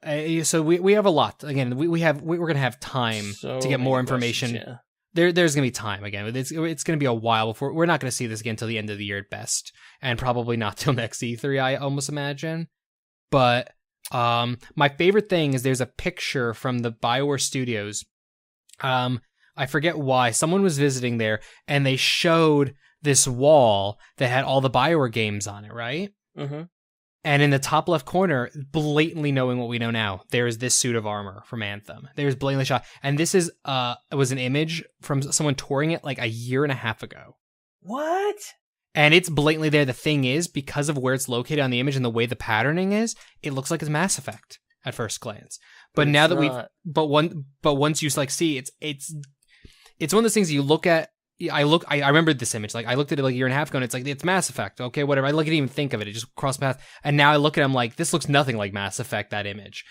so we have a lot. Again, we're gonna have time to get more information. Yeah. There's gonna be time again. It's gonna be a while before we're not gonna see this again until the end of the year at best, and probably not till next E3. I almost imagine. But my favorite thing is there's a picture from the BioWare Studios. I forget why someone was visiting there, and they showed this wall that had all the BioWare games on it, right? Mm-hmm. And in the top left corner, blatantly knowing what we know now, there is this suit of armor from Anthem. There's blatantly shot. And this is it was an image from someone touring it like a year and a half ago. What? And it's blatantly there. The thing is, because of where it's located on the image and the way the patterning is, it looks like it's Mass Effect at first glance. But now that once you like see, it's one of those things you look at. I remember this image. Like, I looked at it like a year and a half ago, and it's like, it's Mass Effect. Okay, whatever. I didn't even think of it. It just crossed paths. And now I look at it, I'm like, this looks nothing like Mass Effect, that image.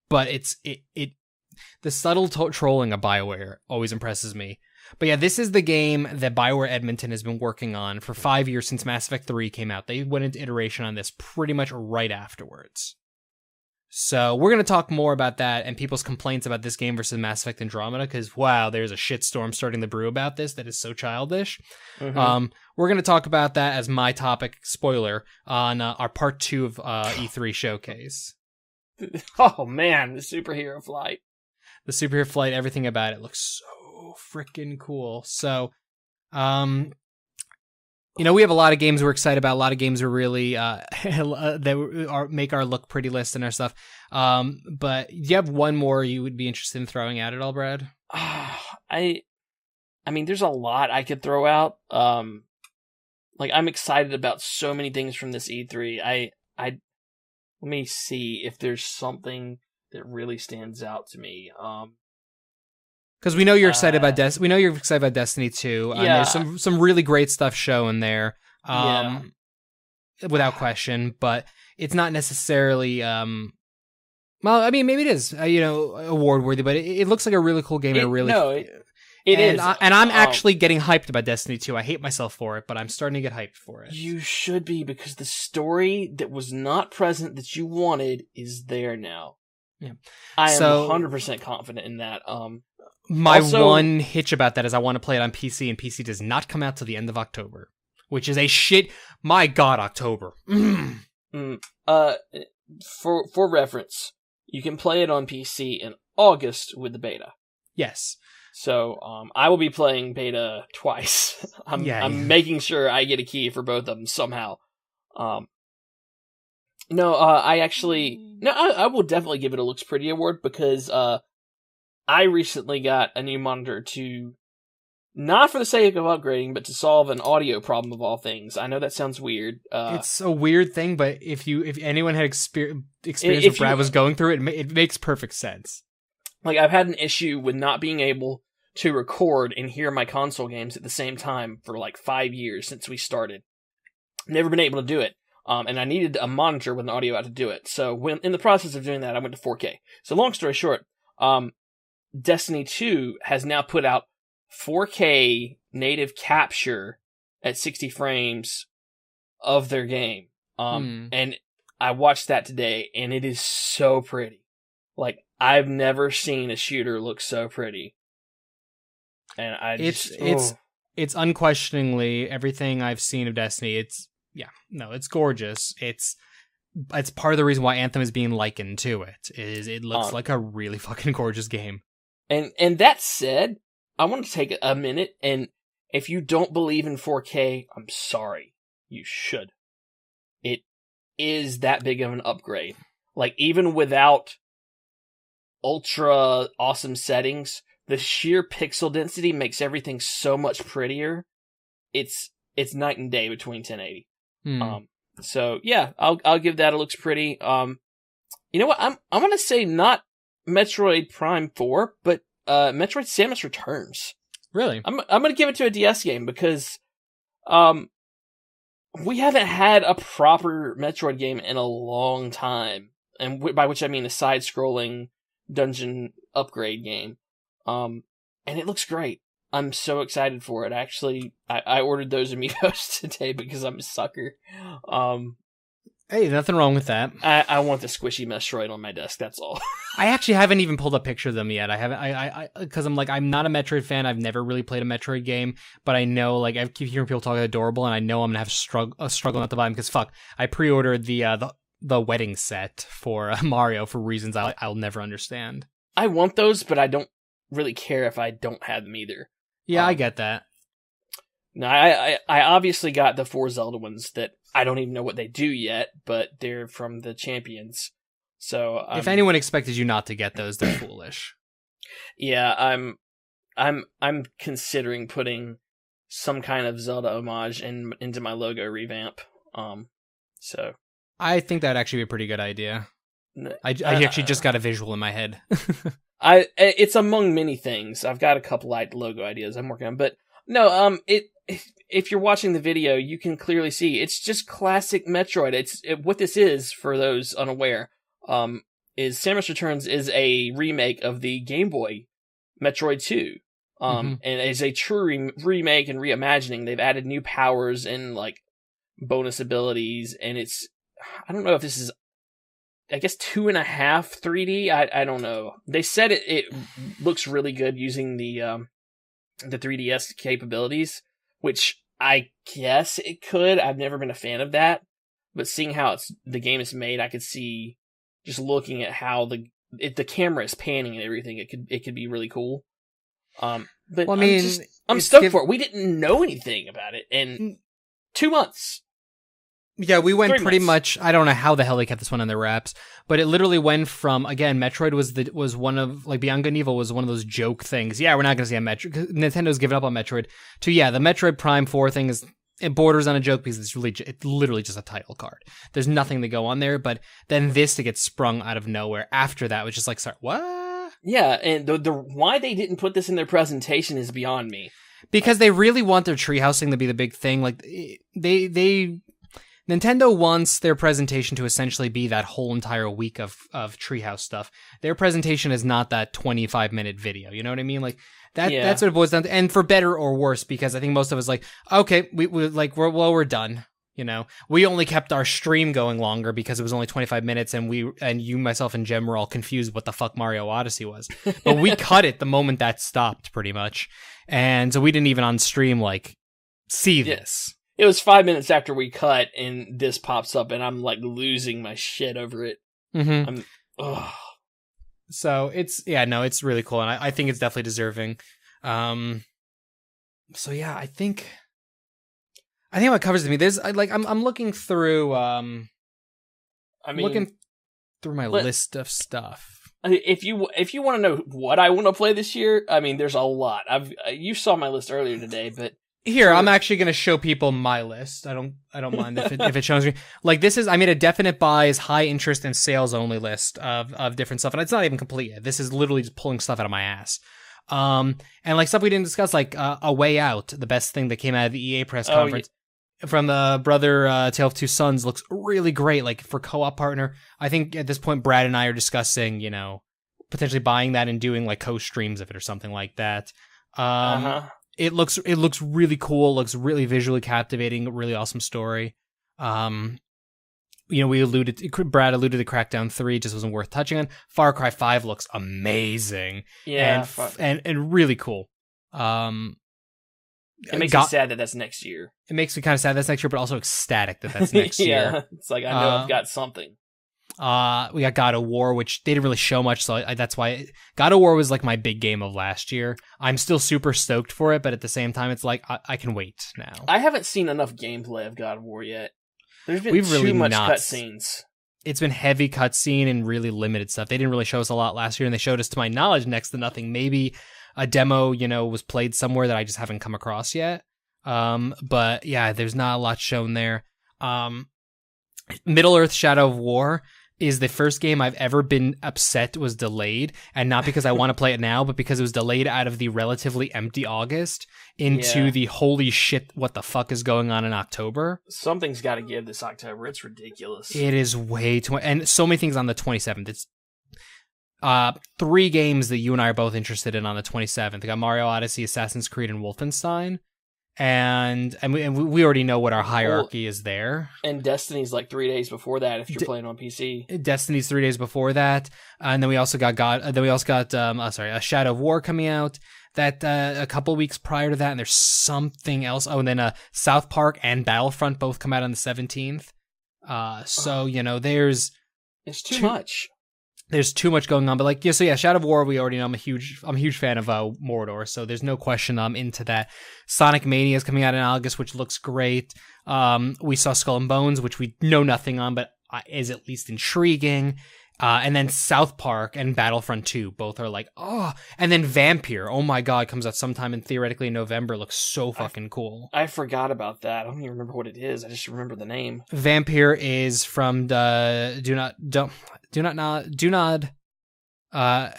But the subtle trolling of BioWare always impresses me. But yeah, this is the game that BioWare Edmonton has been working on for 5 years since Mass Effect 3 came out. They went into iteration on this pretty much right afterwards. So we're going to talk more about that and people's complaints about this game versus Mass Effect Andromeda, because, wow, there's a shitstorm starting to brew about this that is so childish. Mm-hmm. We're going to talk about that as my topic, spoiler, on our part 2 of E3 Showcase. Oh, man, the superhero flight. The superhero flight, everything about it looks so freaking cool. So, we have a lot of games we're excited about. A lot of games are really that make our look pretty list and our stuff. But do you have one more you would be interested in throwing out at all, Brad? I mean, there's a lot I could throw out. Like, I'm excited about so many things from this E3. Let me see if there's something that really stands out to me. Because we know you're excited about We know you're excited about Destiny 2. Yeah. There's some really great stuff showing there, without question. But it's not necessarily. Well, I mean, maybe it is. Award worthy. But it looks like a really cool game. It is. And I'm actually getting hyped about Destiny 2. I hate myself for it, but I'm starting to get hyped for it. You should be, because the story that was not present that you wanted is there now. Yeah, I am 100% confident in that. My one hitch about that is I want to play it on PC, and PC does not come out till the end of October, which is a shit. My God, October. For reference, you can play it on PC in August with the beta. Yes. So I will be playing beta twice. I'm making sure I get a key for both of them somehow. I will definitely give it a looks pretty award, because I recently got a new monitor not for the sake of upgrading, but to solve an audio problem of all things. I know that sounds weird. It's a weird thing, but if anyone had experience what Brad was going through, it makes perfect sense. Like, I've had an issue with not being able to record and hear my console games at the same time for like 5 years since we started. Never been able to do it. and I needed a monitor with an audio out to do it. So when in the process of doing that, I went to 4K. So long story short, Destiny 2 has now put out 4K native capture at 60 frames of their game. And I watched that today, and it is so pretty. Like, I've never seen a shooter look so pretty. And it's unquestioningly everything I've seen of Destiny. It's gorgeous. It's part of the reason why Anthem is being likened to it. Is it looks like a really fucking gorgeous game. And that said, I want to take a minute, and if you don't believe in 4K, I'm sorry. You should. It is that big of an upgrade. Like, even without ultra awesome settings, the sheer pixel density makes everything so much prettier. It's night and day between 1080. So yeah, I'll give that. It looks pretty. You know what? I'm gonna say not Metroid Prime 4, but Metroid Samus Returns. Really? I'm gonna give it to a DS game because we haven't had a proper Metroid game in a long time, and by which I mean a side-scrolling dungeon upgrade game. And it looks great. I'm so excited for it. Actually, I ordered those amiibos today because I'm a sucker. Hey, nothing wrong with that. I want the squishy Metroid on my desk. That's all. I actually haven't even pulled a picture of them yet. I haven't. Because I'm not a Metroid fan. I've never really played a Metroid game, but I know, like, I keep hearing people talk Adorable, and I know I'm gonna have a struggle not to buy them because I pre-ordered the wedding set for Mario for reasons I'll never understand. I want those, but I don't really care if I don't have them either. Yeah, I get that. No, I obviously got the 4 Zelda ones that I don't even know what they do yet, but they're from the Champions. So if anyone expected you not to get those, they're foolish. Yeah, I'm considering putting some kind of Zelda homage into my logo revamp. So I think that'd actually be a pretty good idea. I actually just got a visual in my head. It's among many things. I've got a couple logo ideas I'm working on, but no, if you're watching the video, you can clearly see it's just classic Metroid. What this is, for those unaware, is Samus Returns is a remake of the Game Boy Metroid 2. And it's a true remake and reimagining. They've added new powers and, like, bonus abilities, and I don't know if this is, I guess, 2.5 3D. I don't know. They said it looks really good using the 3DS capabilities, which I guess it could. I've never been a fan of that, but seeing how the game is made, I could see, just looking at how the camera is panning and everything, it could be really cool. But well, I mean, I'm stoked for it. We didn't know anything about it in 2 months. Yeah, we went pretty much. I don't know how the hell they kept this one on their wraps, but it literally went from, again, Metroid was one of, like, Beyond Good and Evil was one of those joke things. Yeah, we're not going to see a Metroid. Nintendo's given up on Metroid. To the Metroid Prime 4 thing it borders on a joke because it's literally just a title card. There's nothing to go on there, but then this to get sprung out of nowhere after that was just like, sorry, what? Yeah, and the why they didn't put this in their presentation is beyond me. Because they really want their treehousing to be the big thing. Like, Nintendo wants their presentation to essentially be that whole entire week of treehouse stuff. Their presentation is not that 25-minute video. You know what I mean? Like, that's what it boils down to. And for better or worse, because I think most of us like, okay, we're done. You know, we only kept our stream going longer because it was only 25 minutes, and you, myself, and Jem were all confused what the fuck Mario Odyssey was. But we cut it the moment that stopped, pretty much. And so we didn't even on stream, like, see this. It was 5 minutes after we cut, and this pops up, and I'm, like, losing my shit over it. Mm-hmm. So it's really cool, and I think it's definitely deserving. So yeah, I think what covers it. There's I'm looking through. Looking through my list of stuff. If you want to know what I want to play this year, I mean, there's a lot. You saw my list earlier today, but. Here, I'm actually going to show people my list. I don't mind if it shows me. Like, I made a definite buys, high interest, and sales only list of different stuff, and it's not even complete yet. This is literally just pulling stuff out of my ass. And like stuff we didn't discuss, like A Way Out, the best thing that came out of the EA press conference. from the brother Tale of Two Sons looks really great. Like for co-op partner, I think at this point Brad and I are discussing, potentially buying that and doing like co-streams of it or something like that. It looks really cool. Looks really visually captivating. Really awesome story. Brad alluded to Crackdown 3, just wasn't worth touching on. Far Cry 5 looks amazing. Yeah, and really cool. It makes me sad that that's next year. It makes me kind of sad that's next year, but also ecstatic that that's next year. It's like, I know I've got something. We got God of War, which they didn't really show much, so that's why God of War was like my big game of last year. I'm still super stoked for it, but at the same time, it's like I can wait now. I haven't seen enough gameplay of God of War yet. There's been too much cutscenes. It's been heavy cutscene and really limited stuff. They didn't really show us a lot last year, and they showed us, to my knowledge, next to nothing. Maybe a demo, was played somewhere that I just haven't come across yet. But yeah, there's not a lot shown there. Middle-earth: Shadow of War is the first game I've ever been upset was delayed, and not because I want to play it now, but because it was delayed out of the relatively empty August into the holy shit, what the fuck is going on in October? Something's got to give this October. It's ridiculous. It is way too much, and so many things on the 27th. It's 3 games that you and I are both interested in on the 27th. We got Mario Odyssey, Assassin's Creed, and Wolfenstein. And we already know what our hierarchy is there. And Destiny's like 3 days before that if you're playing on PC. Destiny's 3 days before that, and then we also got a Shadow of War coming out that a couple weeks prior to that, and there's something else. Oh, and then South Park and Battlefront both come out on the 17th. There's too much. There's too much going on, but Shadow of War, we already know I'm a huge fan of Mordor, so there's no question I'm into that. Sonic Mania is coming out in August, which looks great. We saw Skull and Bones, which we know nothing on, but is at least intriguing. And then South Park and Battlefront 2, both are like, oh. And then Vampire, oh my god, comes out sometime theoretically in November, looks so fucking cool. I forgot about that. I don't even remember what it is. I just remember the name. Vampire is from the Do Not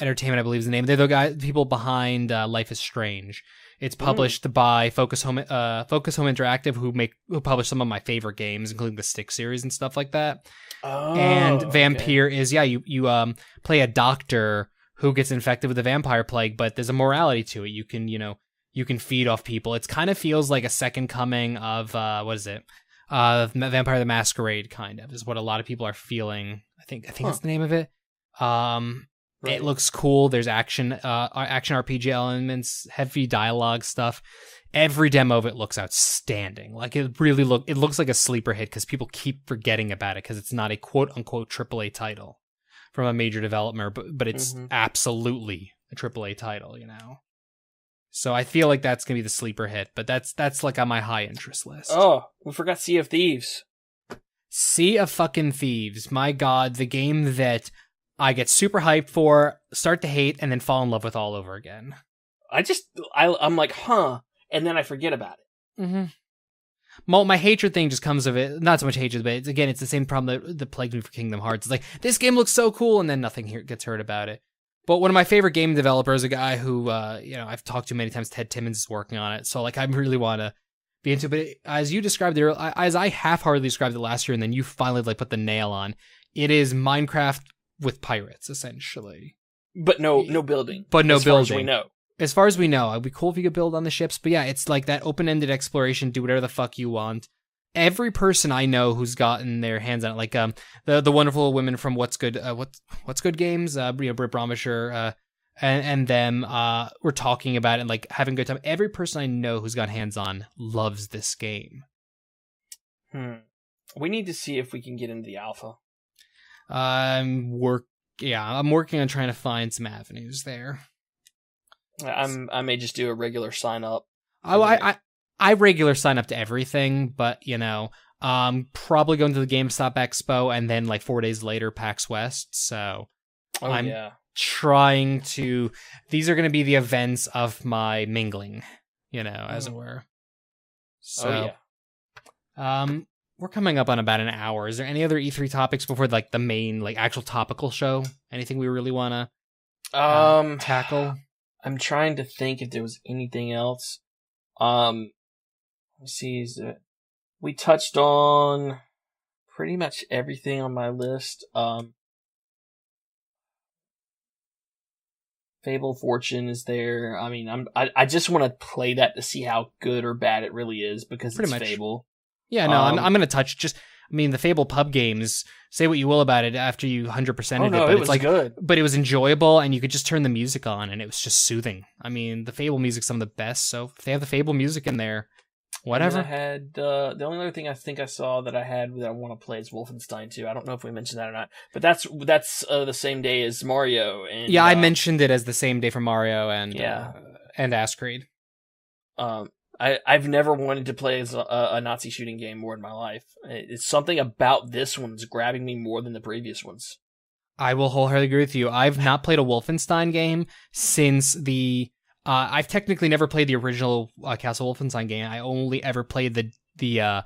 Entertainment, I believe is the name. They're the people behind Life is Strange. It's published by Focus Home Interactive, who publish some of my favorite games, including the Stick series and stuff like that. Oh, and Vampire is you play a doctor who gets infected with the vampire plague, but there's a morality to it. You can feed off people. It kind of feels like a second coming of Vampire the Masquerade, kind of is what a lot of people are feeling. I think that's the name of it. Right. It looks cool. There's action RPG elements, heavy dialogue stuff. Every demo of it looks outstanding. Like it looks like a sleeper hit because people keep forgetting about it because it's not a quote unquote AAA title from a major developer, but it's absolutely a AAA title, So I feel like that's gonna be the sleeper hit, but that's like on my high interest list. Oh, we forgot Sea of Thieves. Sea of fucking Thieves. My god, the game that I get super hyped for, start to hate, and then fall in love with all over again. I'm like, huh, and then I forget about it. Mm-hmm. Well, my hatred thing just comes of it. Not so much hatred, but it's the same problem that plagued me for Kingdom Hearts. It's like, this game looks so cool, and then nothing here gets heard about it. But one of my favorite game developers, a guy who, I've talked to many times, Ted Timmons is working on it. So, I really want to be into it. But as you described it, as I half-heartedly described it last year, and then you finally, put the nail on, it is Minecraft with pirates, essentially. But no building. But no building. As far as we know. As far as we know. It'd be cool if you could build on the ships. But yeah, it's like that open-ended exploration, do whatever the fuck you want. Every person I know who's gotten their hands on it, the wonderful women from What's Good Games, Britt Bromisher, and them were talking about it and having a good time. Every person I know who's got hands on loves this game. We need to see if we can get into the alpha. I'm working on trying to find some avenues there. I may just do a regular sign up. I regular sign up to everything, but probably going to the GameStop Expo and then 4 days later PAX West. So I'm trying to. These are going to be the events of my mingling, as it were. So, we're coming up on about an hour. Is there any other E3 topics before the main actual topical show? Anything we really want to tackle? I'm trying to think if there was anything else. Let's see. We touched on pretty much everything on my list. Fable Fortune is there. I mean, I just want to play that to see how good or bad it really is because Pretty it's much. Fable. Yeah, no, I'm going to touch just. I mean, the Fable pub games. Say what you will about it after you 100%ed it, but it it's was like good. But it was enjoyable, and you could just turn the music on, and it was just soothing. I mean, the Fable music's some of the best, so if they have the Fable music in there, whatever. And I had the only other thing I think I saw that I had that I want to play is Wolfenstein 2. I don't know if we mentioned that or not, but that's the same day as Mario. And yeah, I mentioned it as the same day for Mario and Ass Creed. I've never wanted to play as a Nazi shooting game more in my life. It's something about this one's grabbing me more than the previous ones. I will wholeheartedly agree with you. I've not played a Wolfenstein game since the. I've technically never played the original Castle Wolfenstein game. I only ever played the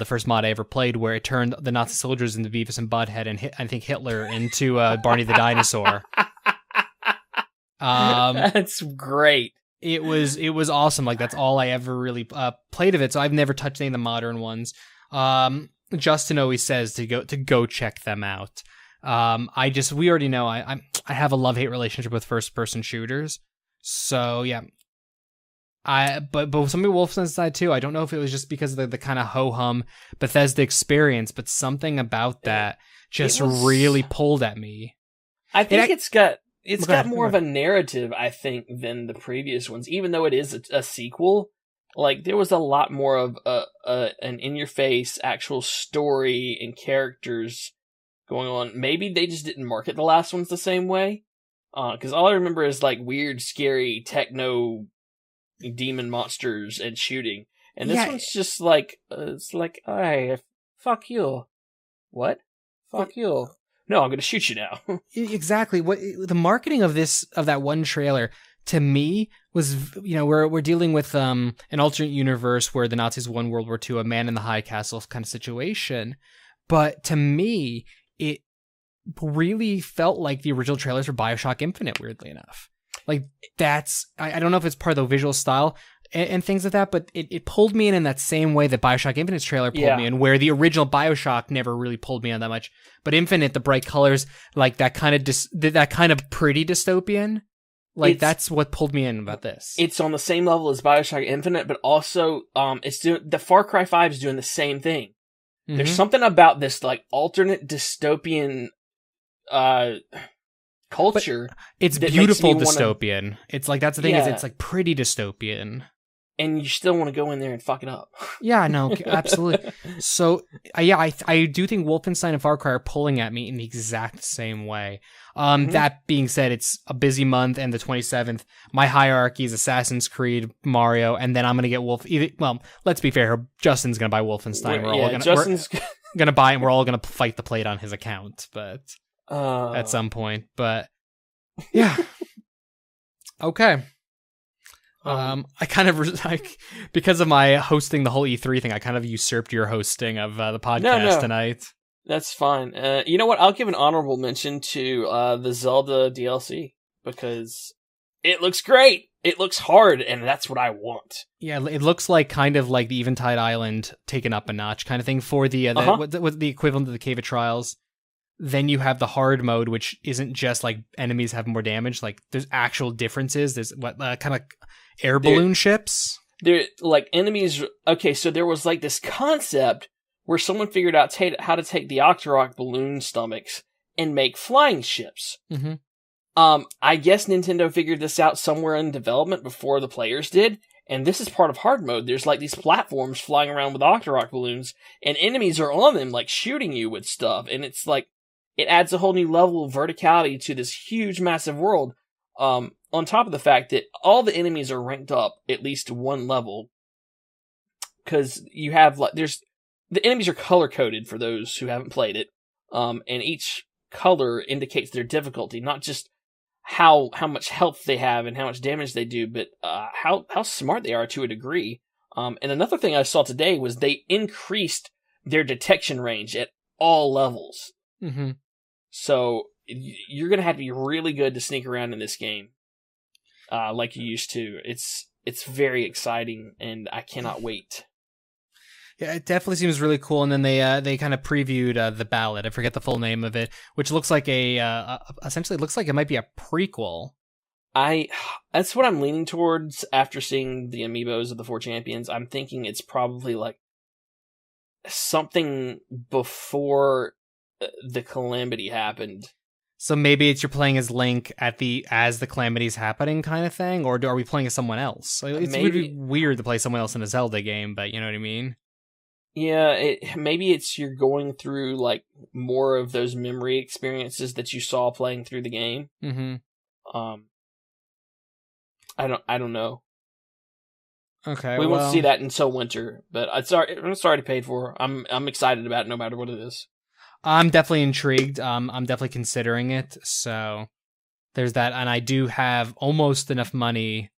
first mod I ever played, where it turned the Nazi soldiers into Beavis and Butthead, and I think Hitler into Barney the dinosaur. That's great. It was awesome. Like, that's all I ever really played of it. So I've never touched any of the modern ones. Justin always says to go check them out. We already know I have a love-hate relationship with first-person shooters. So yeah, but something Wolfenstein 2. I don't know if it was just because of the kind of ho-hum Bethesda experience, but something about that just really pulled at me. I think it's got more of a narrative, I think, than the previous ones. Even though it is a sequel, like there was a lot more of an in-your-face actual story and characters going on. Maybe they just didn't market the last ones the same way. Because all I remember is like weird, scary techno demon monsters and shooting, and this one's just like it's like, hey, fuck you, what? Fuck you. No, I'm gonna shoot you now. Exactly. What the marketing of that one trailer to me was, we're dealing with an alternate universe where the Nazis won World War II, a man in the high castle kind of situation, but to me it really felt like the original trailers for BioShock Infinite, weirdly enough. Like, that's... I don't know if it's part of the visual style and things like that, but it pulled me in that same way that BioShock Infinite's trailer pulled me in, where the original BioShock never really pulled me in that much. But Infinite, the bright colors, like that kind of pretty dystopian, like that's what pulled me in about this. It's on the same level as BioShock Infinite, but also the Far Cry 5 is doing the same thing. Mm-hmm. There's something about this like alternate dystopian culture. But it's beautiful dystopian. It's like, that's the thing, is it's like pretty dystopian. And you still want to go in there and fuck it up. Yeah, no, absolutely. So, I do think Wolfenstein and Far Cry are pulling at me in the exact same way. That being said, it's a busy month, and the 27th, my hierarchy is Assassin's Creed, Mario, and then I'm going to get let's be fair, Justin's going to buy Wolfenstein. We're going to buy it, and we're all going to fight the plate on his account, but at some point. But, yeah. Okay. I kind of because of my hosting the whole E3 thing, I kind of usurped your hosting of the podcast tonight. That's fine. You know what? I'll give an honorable mention to the Zelda DLC because it looks great. It looks hard, and that's what I want. Yeah, it looks like kind of like the Eventide Island taken up a notch kind of thing for the what the equivalent of the Cave of Trials. Then you have the hard mode, which isn't just like enemies have more damage. Like, there's actual differences. There's kind of air balloon ships. They're like enemies. Okay, so there was like this concept where someone figured out how to take the Octorok balloon stomachs and make flying ships. Mm-hmm. I guess Nintendo figured this out somewhere in development before the players did. And this is part of hard mode. There's like these platforms flying around with Octorok balloons, and enemies are on them, like shooting you with stuff. And it's like, it adds a whole new level of verticality to this huge, massive world. On top of the fact that all the enemies are ranked up at least one level. Because you have, like, the enemies are color coded for those who haven't played it. And each color indicates their difficulty, not just how much health they have and how much damage they do, but how smart they are to a degree. And another thing I saw today was they increased their detection range at all levels. Mm-hmm. So you're going to have to be really good to sneak around in this game, like you used to. It's very exciting, and I cannot wait. Yeah, it definitely seems really cool. And then they kind of previewed the ballad. I forget the full name of it, which looks like essentially looks like it might be a prequel. That's what I'm leaning towards after seeing the amiibos of the 4 champions. I'm thinking it's probably like something before the calamity happened. So maybe it's you're playing as Link as the calamity's happening kind of thing, or are we playing as someone else? It would be weird to play someone else in a Zelda game, but you know what I mean? Yeah, maybe it's you're going through like more of those memory experiences that you saw playing through the game. Mm-hmm. I don't know. Okay, we won't see that until winter, but it's already paid for. I'm excited about it no matter what it is. I'm definitely intrigued. I'm definitely considering it. So there's that, and I do have almost enough money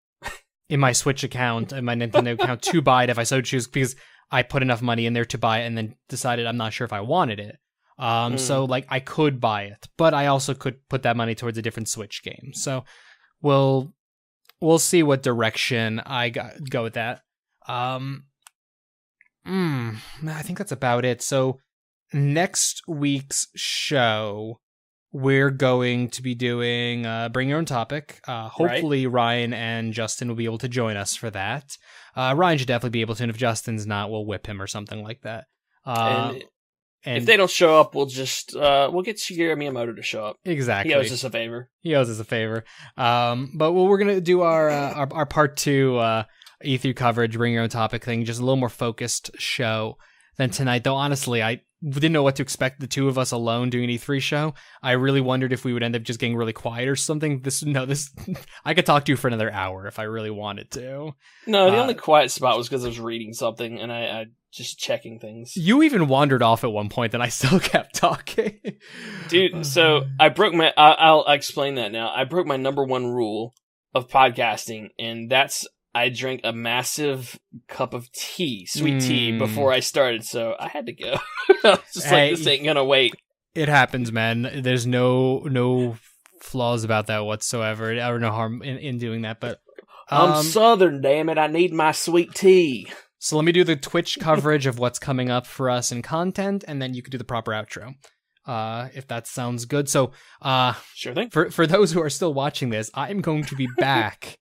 in my Switch account and my Nintendo account to buy it if I so choose, because I put enough money in there to buy it and then decided I'm not sure if I wanted it. So like I could buy it, but I also could put that money towards a different Switch game. So we'll see what direction I go with that. I think that's about it. So next week's show, we're going to be doing Bring Your Own Topic. Hopefully Ryan and Justin will be able to join us for that. Ryan should definitely be able to, and if Justin's not, we'll whip him or something like that. And if they don't show up, we'll just we'll get Shigeru Miyamoto to show up. Exactly. He owes us a favor. But we're gonna do our part 2 E3 coverage, Bring Your Own Topic thing, just a little more focused show than tonight. Though honestly, I didn't know what to expect. The two of us alone doing an E3 show. I really wondered if we would end up just getting really quiet or something. This I could talk to you for another hour if I really wanted to. No, the only quiet spot was because I was reading something and I just checking things. You even wandered off at one point, and I still kept talking. Dude, so I broke my... I'll explain that now. I broke my number 1 rule of podcasting, and that's I drank a massive cup of tea, sweet tea, before I started, so I had to go. I was just like, this ain't gonna wait. It happens, man. There's no flaws about that whatsoever, or no harm in doing that, but... I'm Southern, damn it. I need my sweet tea. So let me do the Twitch coverage of what's coming up for us in content, and then you could do the proper outro, if that sounds good. So, sure thing. For those who are still watching this, I'm going to be back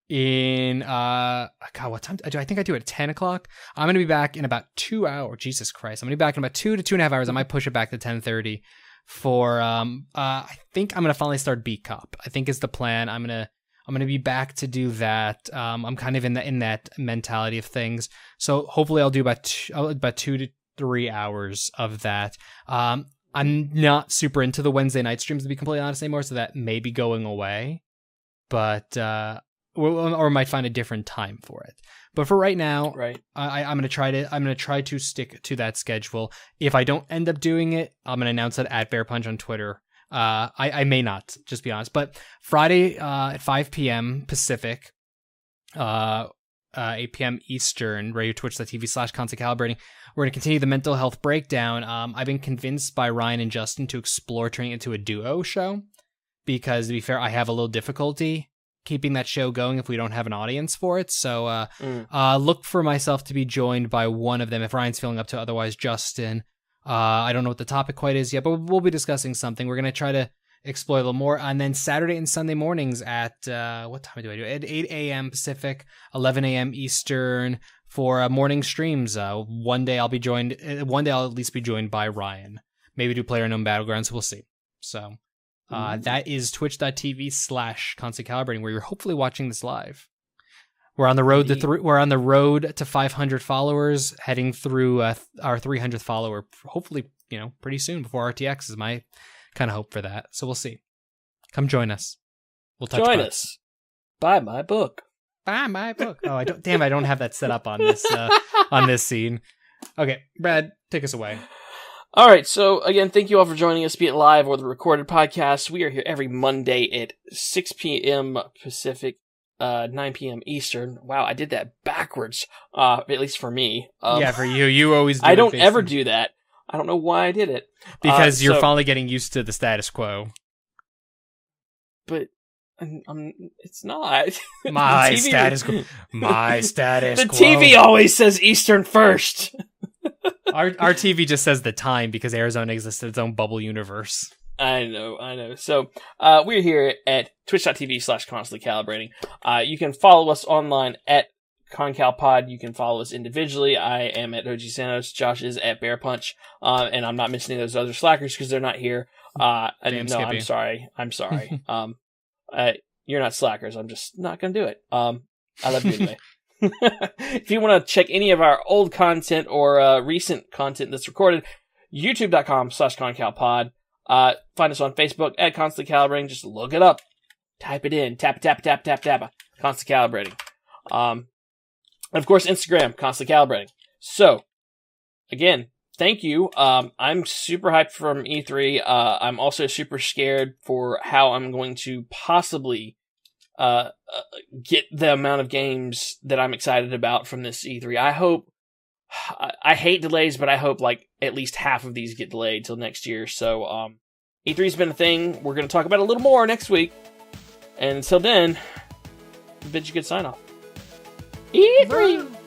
in God, what time? I think I do it at 10 o'clock. I'm going to be back in about 2 hours. Jesus Christ, I'm going to be back in about 2 to 2.5 hours. I might push it back to 10:30 for I think I'm going to finally start Beat Cop. I think is the plan. I'm gonna be back to do that. I'm kind of in that mentality of things. So hopefully I'll do about 2 to 3 hours of that. I'm not super into the Wednesday night streams, to be completely honest anymore, so that may be going away. But or might find a different time for it. But for right now, I'm gonna try to stick to that schedule. If I don't end up doing it, I'm gonna announce it at Bear Punch on Twitter. I may not, just be honest. But Friday at 5 p.m. Pacific, 8 p.m. Eastern, radio.twitch.tv/Constantly Calibrating, we're going to continue the mental health breakdown. I've been convinced by Ryan and Justin to explore turning it into a duo show, because to be fair, I have a little difficulty keeping that show going if we don't have an audience for it. So look for myself to be joined by one of them if Ryan's feeling up to it. Otherwise, Justin. I don't know what the topic quite is yet, but we'll be discussing something. We're going to try to explore a little more. And then Saturday and Sunday mornings at, what time do I do? At 8 a.m. Pacific, 11 a.m. Eastern for morning streams. One day I'll at least be joined by Ryan. Maybe do PlayerUnknown Battlegrounds. We'll see. So that is twitch.tv/Constantly Calibrating, where you're hopefully watching this live. We're on the road to 500 followers, heading through our 300th follower, hopefully, pretty soon before RTX is my kind of hope for that. So we'll see. Come join us. We'll touch join butts. us. Buy my book. Buy my book. Oh, I don't have that set up on this on this scene. Okay, Brad, take us away. All right, so again, thank you all for joining us, be it live or the recorded podcast. We are here every Monday at 6 p.m. Pacific. 9 p.m. Eastern. Wow, I did that backwards. At least for me. Yeah, for you. You always do I don't ever do that. I don't know why I did it. Because you're finally getting used to the status quo. But it's not. My status quo. My status the quo. TV always says Eastern first. Our TV just says the time because Arizona exists in its own bubble universe. I know. So, we're here at twitch.tv/constantly calibrating. You can follow us online at ConCalPod. You can follow us individually. I am at OG Santos. Josh is at Bear Punch. And I'm not mentioning those other slackers because they're not here. Damn, no, I'm sorry. You're not slackers. I'm just not going to do it. I love you anyway. If you want to check any of our old content or recent content that's recorded, youtube.com/ConCalPod. Find us on Facebook at Constantly Calibrating. Just look it up. Type it in. Tap. Constantly Calibrating. And of course, Instagram, Constantly Calibrating. So, again, thank you. I'm super hyped from E3. I'm also super scared for how I'm going to possibly get the amount of games that I'm excited about from this E3. I hate delays, but I hope like at least half of these get delayed till next year. So E3's been a thing. We're going to talk about it a little more next week. And until then, I bid you good sign off. E3!